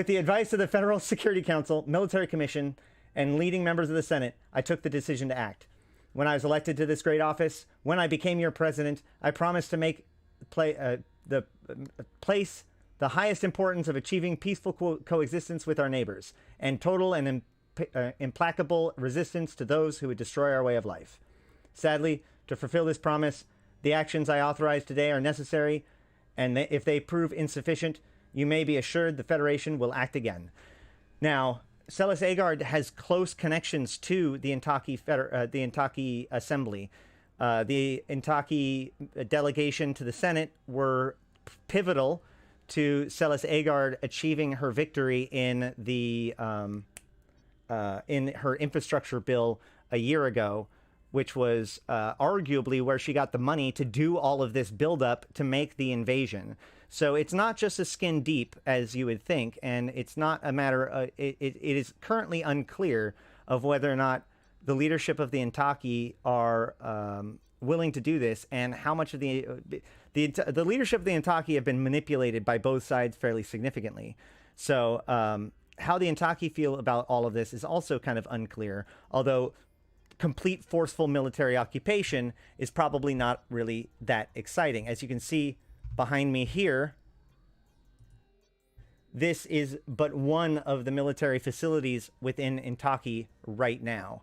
A: the advice of the Federal Security Council, Military Commission, and leading members of the Senate, I took the decision to act. When I was elected to this great office, when I became your president, I promised to place the highest importance of achieving peaceful coexistence with our neighbors, and total and implacable resistance to those who would destroy our way of life. Sadly, to fulfill this promise, the actions I authorize today are necessary, and if they prove insufficient, you may be assured the Federation will act again." Now, Celis Agard has close connections to the Intaki Assembly. The Intaki delegation to the Senate were pivotal to Celis Agard achieving her victory in her infrastructure bill a year ago, which was arguably where she got the money to do all of this buildup to make the invasion. So it's not just a skin deep as you would think, and it's not a matter of, it is currently unclear of whether or not the leadership of the Intaki are willing to do this, and how much of the leadership of the Intaki have been manipulated by both sides fairly significantly. So how the Intaki feel about all of this is also kind of unclear, although complete forceful military occupation is probably not really that exciting. As you can see behind me here, this is but one of the military facilities within Intaki right now,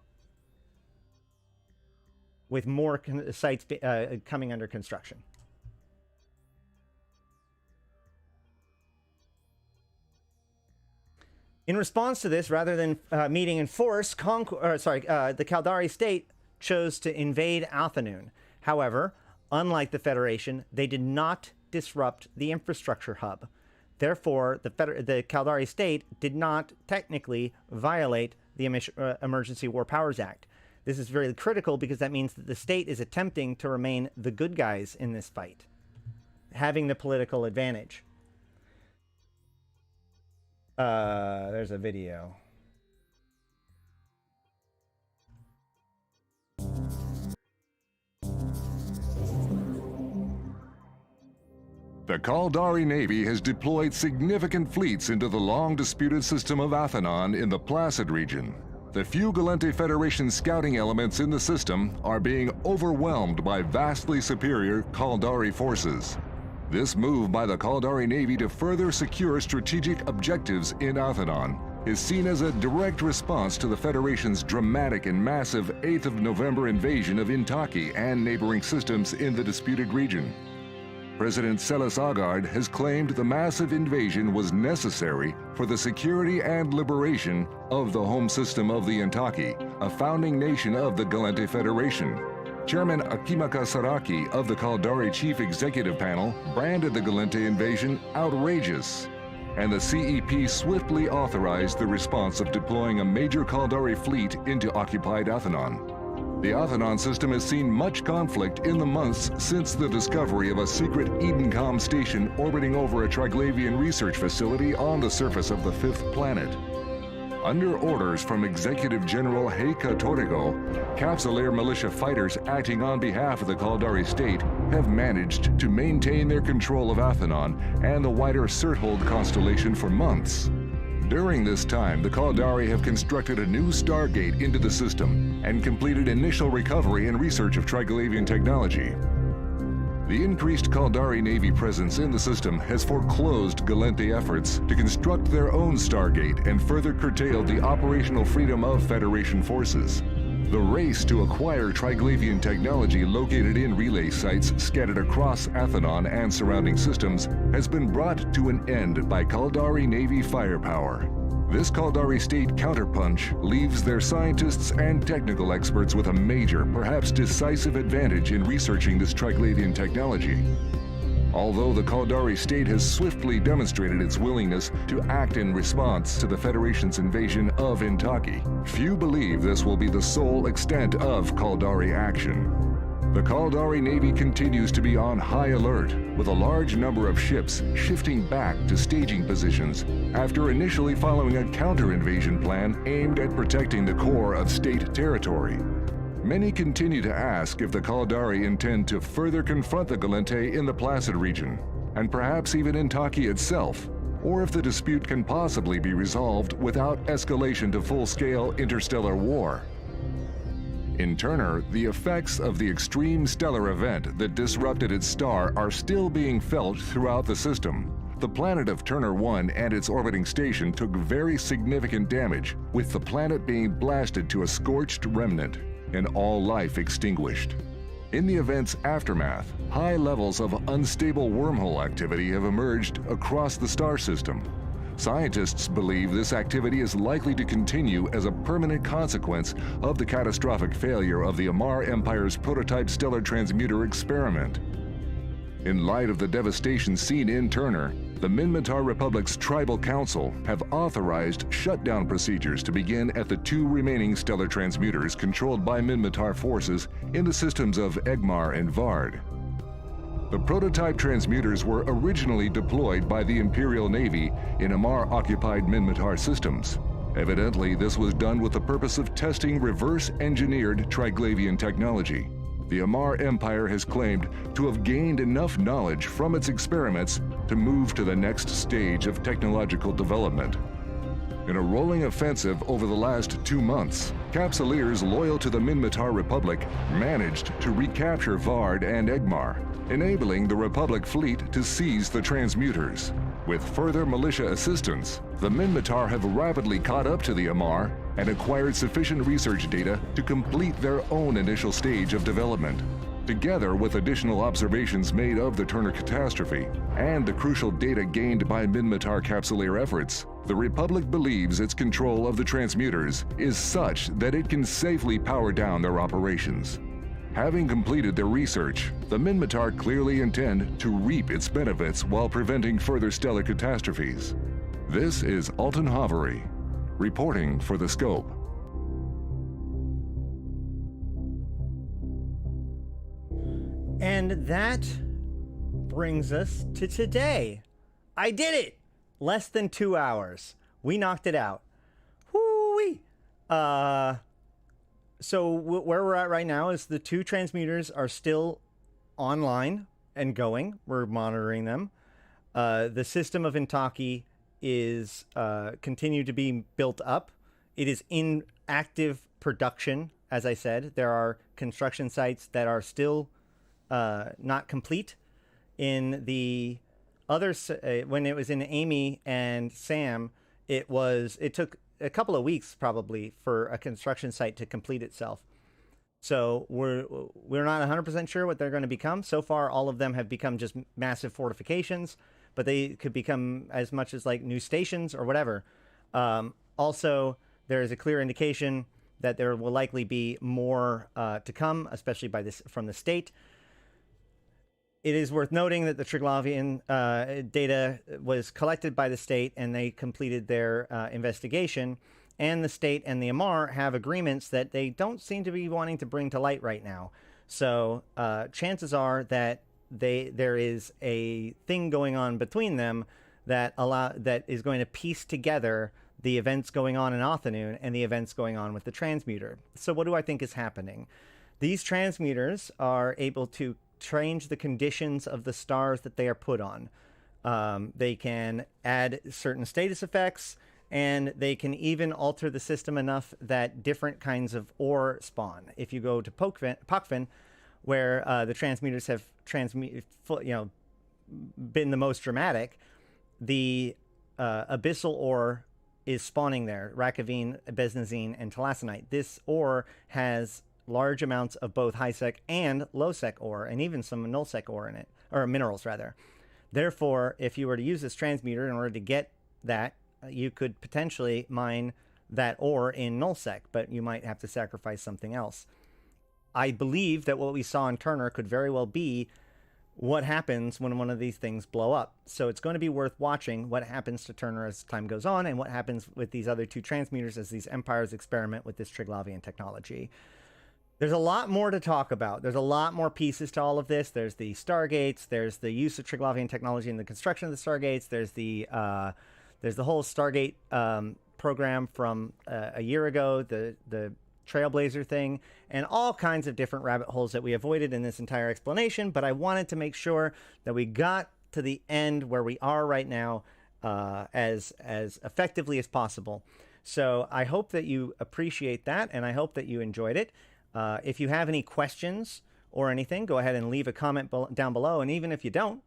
A: with more sites coming under construction. In response to this, rather than meeting in force, the Caldari state chose to invade Althanoon. However, unlike the Federation, they did not disrupt the infrastructure hub. Therefore, the Caldari state did not technically violate the Emergency War Powers Act. This is very critical because that means that the state is attempting to remain the good guys in this fight, having the political advantage. There's a video.
M: The Caldari Navy has deployed significant fleets into the long-disputed system of Athanon in the Placid region. The few Gallente Federation scouting elements in the system are being overwhelmed by vastly superior Caldari forces. This move by the Caldari Navy to further secure strategic objectives in Athanon is seen as a direct response to the Federation's dramatic and massive 8th of November invasion of Intaki and neighboring systems in the disputed region. President Celis Agard has claimed the massive invasion was necessary for the security and liberation of the home system of the Intaki, a founding nation of the Gallente Federation. Chairman Akimaka Saraki of the Caldari Chief Executive Panel branded the Gallente invasion outrageous, and the CEP swiftly authorized the response of deploying a major Caldari fleet into occupied Athanon. The Athanon system has seen much conflict in the months since the discovery of a secret EDENCOM station orbiting over a Triglavian research facility on the surface of the 5th planet. Under orders from Executive General Heika Torrigo, Capsule militia fighters acting on behalf of the Caldari state have managed to maintain their control of Athanon and the wider Surthold constellation for months. During this time, the Caldari have constructed a new stargate into the system and completed initial recovery and research of Triglavian technology. The increased Caldari Navy presence in the system has foreclosed Gallente efforts to construct their own stargate and further curtailed the operational freedom of Federation forces. The race to acquire Triglavian technology located in relay sites scattered across Athanon and surrounding systems has been brought to an end by Caldari Navy firepower. This Caldari state counterpunch leaves their scientists and technical experts with a major, perhaps decisive advantage in researching this Triglavian technology. Although the Caldari state has swiftly demonstrated its willingness to act in response to the Federation's invasion of Intaki, few believe this will be the sole extent of Caldari action. The Caldari Navy continues to be on high alert, with a large number of ships shifting back to staging positions after initially following a counter-invasion plan aimed at protecting the core of state territory. Many continue to ask if the Caldari intend to further confront the Gallente in the Placid region, and perhaps even Intaki itself, or if the dispute can possibly be resolved without escalation to full-scale interstellar war. In Turner, the effects of the extreme stellar event that disrupted its star are still being felt throughout the system. The planet of Turner 1 and its orbiting station took very significant damage, with the planet being blasted to a scorched remnant and all life extinguished. In the event's aftermath, high levels of unstable wormhole activity have emerged across the star system. Scientists believe this activity is likely to continue as a permanent consequence of the catastrophic failure of the Amarr Empire's prototype stellar transmuter experiment. In light of the devastation seen in Turner, the Minmatar Republic's Tribal Council have authorized shutdown procedures to begin at the 2 remaining stellar transmuters controlled by Minmatar forces in the systems of Egmar and Vard. The prototype transmuters were originally deployed by the Imperial Navy in Amarr-occupied Minmatar systems. Evidently, this was done with the purpose of testing reverse-engineered Triglavian technology. The Amarr Empire has claimed to have gained enough knowledge from its experiments to move to the next stage of technological development. In a rolling offensive over the last 2 months, Capsuleers loyal to the Minmatar Republic managed to recapture Vard and Egmar, enabling the Republic fleet to seize the Transmuters. With further militia assistance, the Minmatar have rapidly caught up to the Amarr and acquired sufficient research data to complete their own initial stage of development. Together with additional observations made of the Turner catastrophe and the crucial data gained by Minmatar Capsuleer efforts, the Republic believes its control of the Transmuters is such that it can safely power down their operations. Having completed their research, the Minmatar clearly intend to reap its benefits while preventing further stellar catastrophes. This is Alton Havery, reporting for The Scope.
A: And that brings us to today. I did it! Less than 2 hours. We knocked it out. Whoo-wee! So where we're at right now is the 2 transmuters are still online and going. We're monitoring them. The system of Intaki is continued to be built up. It is in active production, as I said. There are construction sites that are still not complete. In the other, when it was in Amy and Sam, it took a couple of weeks probably for a construction site to complete itself. So we're not 100% sure what they're going to become. So far, all of them have become just massive fortifications, but they could become as much as like new stations or whatever. Also, there is a clear indication that there will likely be more to come, especially from the state. It is worth noting that the Triglavian data was collected by the state and they completed their investigation, and the state and the Amarr have agreements that they don't seem to be wanting to bring to light right now. So chances are that there is a thing going on between them that is going to piece together the events going on in Othanoon and the events going on with the Transmuter. So what do I think is happening? These Transmuters are able to change the conditions of the stars that they are put on. They can add certain status effects, and they can even alter the system enough that different kinds of ore spawn. If you go to Pokfin, where the Transmuters have been the most dramatic, the abyssal ore is spawning there. Rakavine, Besnazine, and Talassonite. This ore has large amounts of both high-sec and low-sec ore, and even some null-sec ore in it, or minerals, rather. Therefore, if you were to use this transmuter in order to get that, you could potentially mine that ore in null-sec, but you might have to sacrifice something else. I believe that what we saw in Turner could very well be what happens when one of these things blow up. So it's going to be worth watching what happens to Turner as time goes on, and what happens with these other 2 transmuters as these empires experiment with this Triglavian technology. There's a lot more to talk about. There's a lot more pieces to all of this. There's the Stargates. There's the use of Triglavian technology in the construction of the Stargates. There's the whole Stargate program from a year ago, the Trailblazer thing, and all kinds of different rabbit holes that we avoided in this entire explanation. But I wanted to make sure that we got to the end where we are right now as effectively as possible. So I hope that you appreciate that, and I hope that you enjoyed it. If you have any questions or anything, go ahead and leave a comment down below. And even if you don't,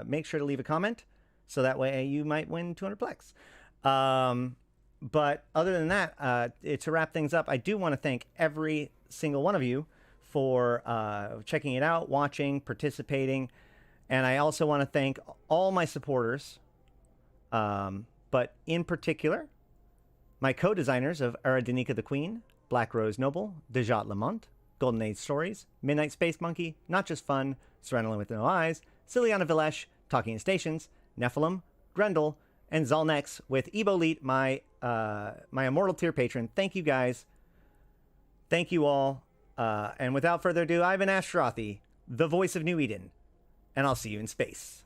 A: make sure to leave a comment, so that way you might win 200 Plex. But other than that, to wrap things up, I do want to thank every single one of you for checking it out, watching, participating. And I also want to thank all my supporters, but in particular, my co-designers of Aradenika the Queen, Black Rose Noble, Dejat Lamont, Golden Age Stories, Midnight Space Monkey, Not Just Fun, Serenelin with No Eyes, Ciliana Vilesh, Talking in Stations, Nephilim, Grendel, and Zalnex with Eboleet, my Immortal tier patron. Thank you guys. Thank you all. And without further ado, I've been Ashteroti, the voice of New Eden. and I'll see you in space.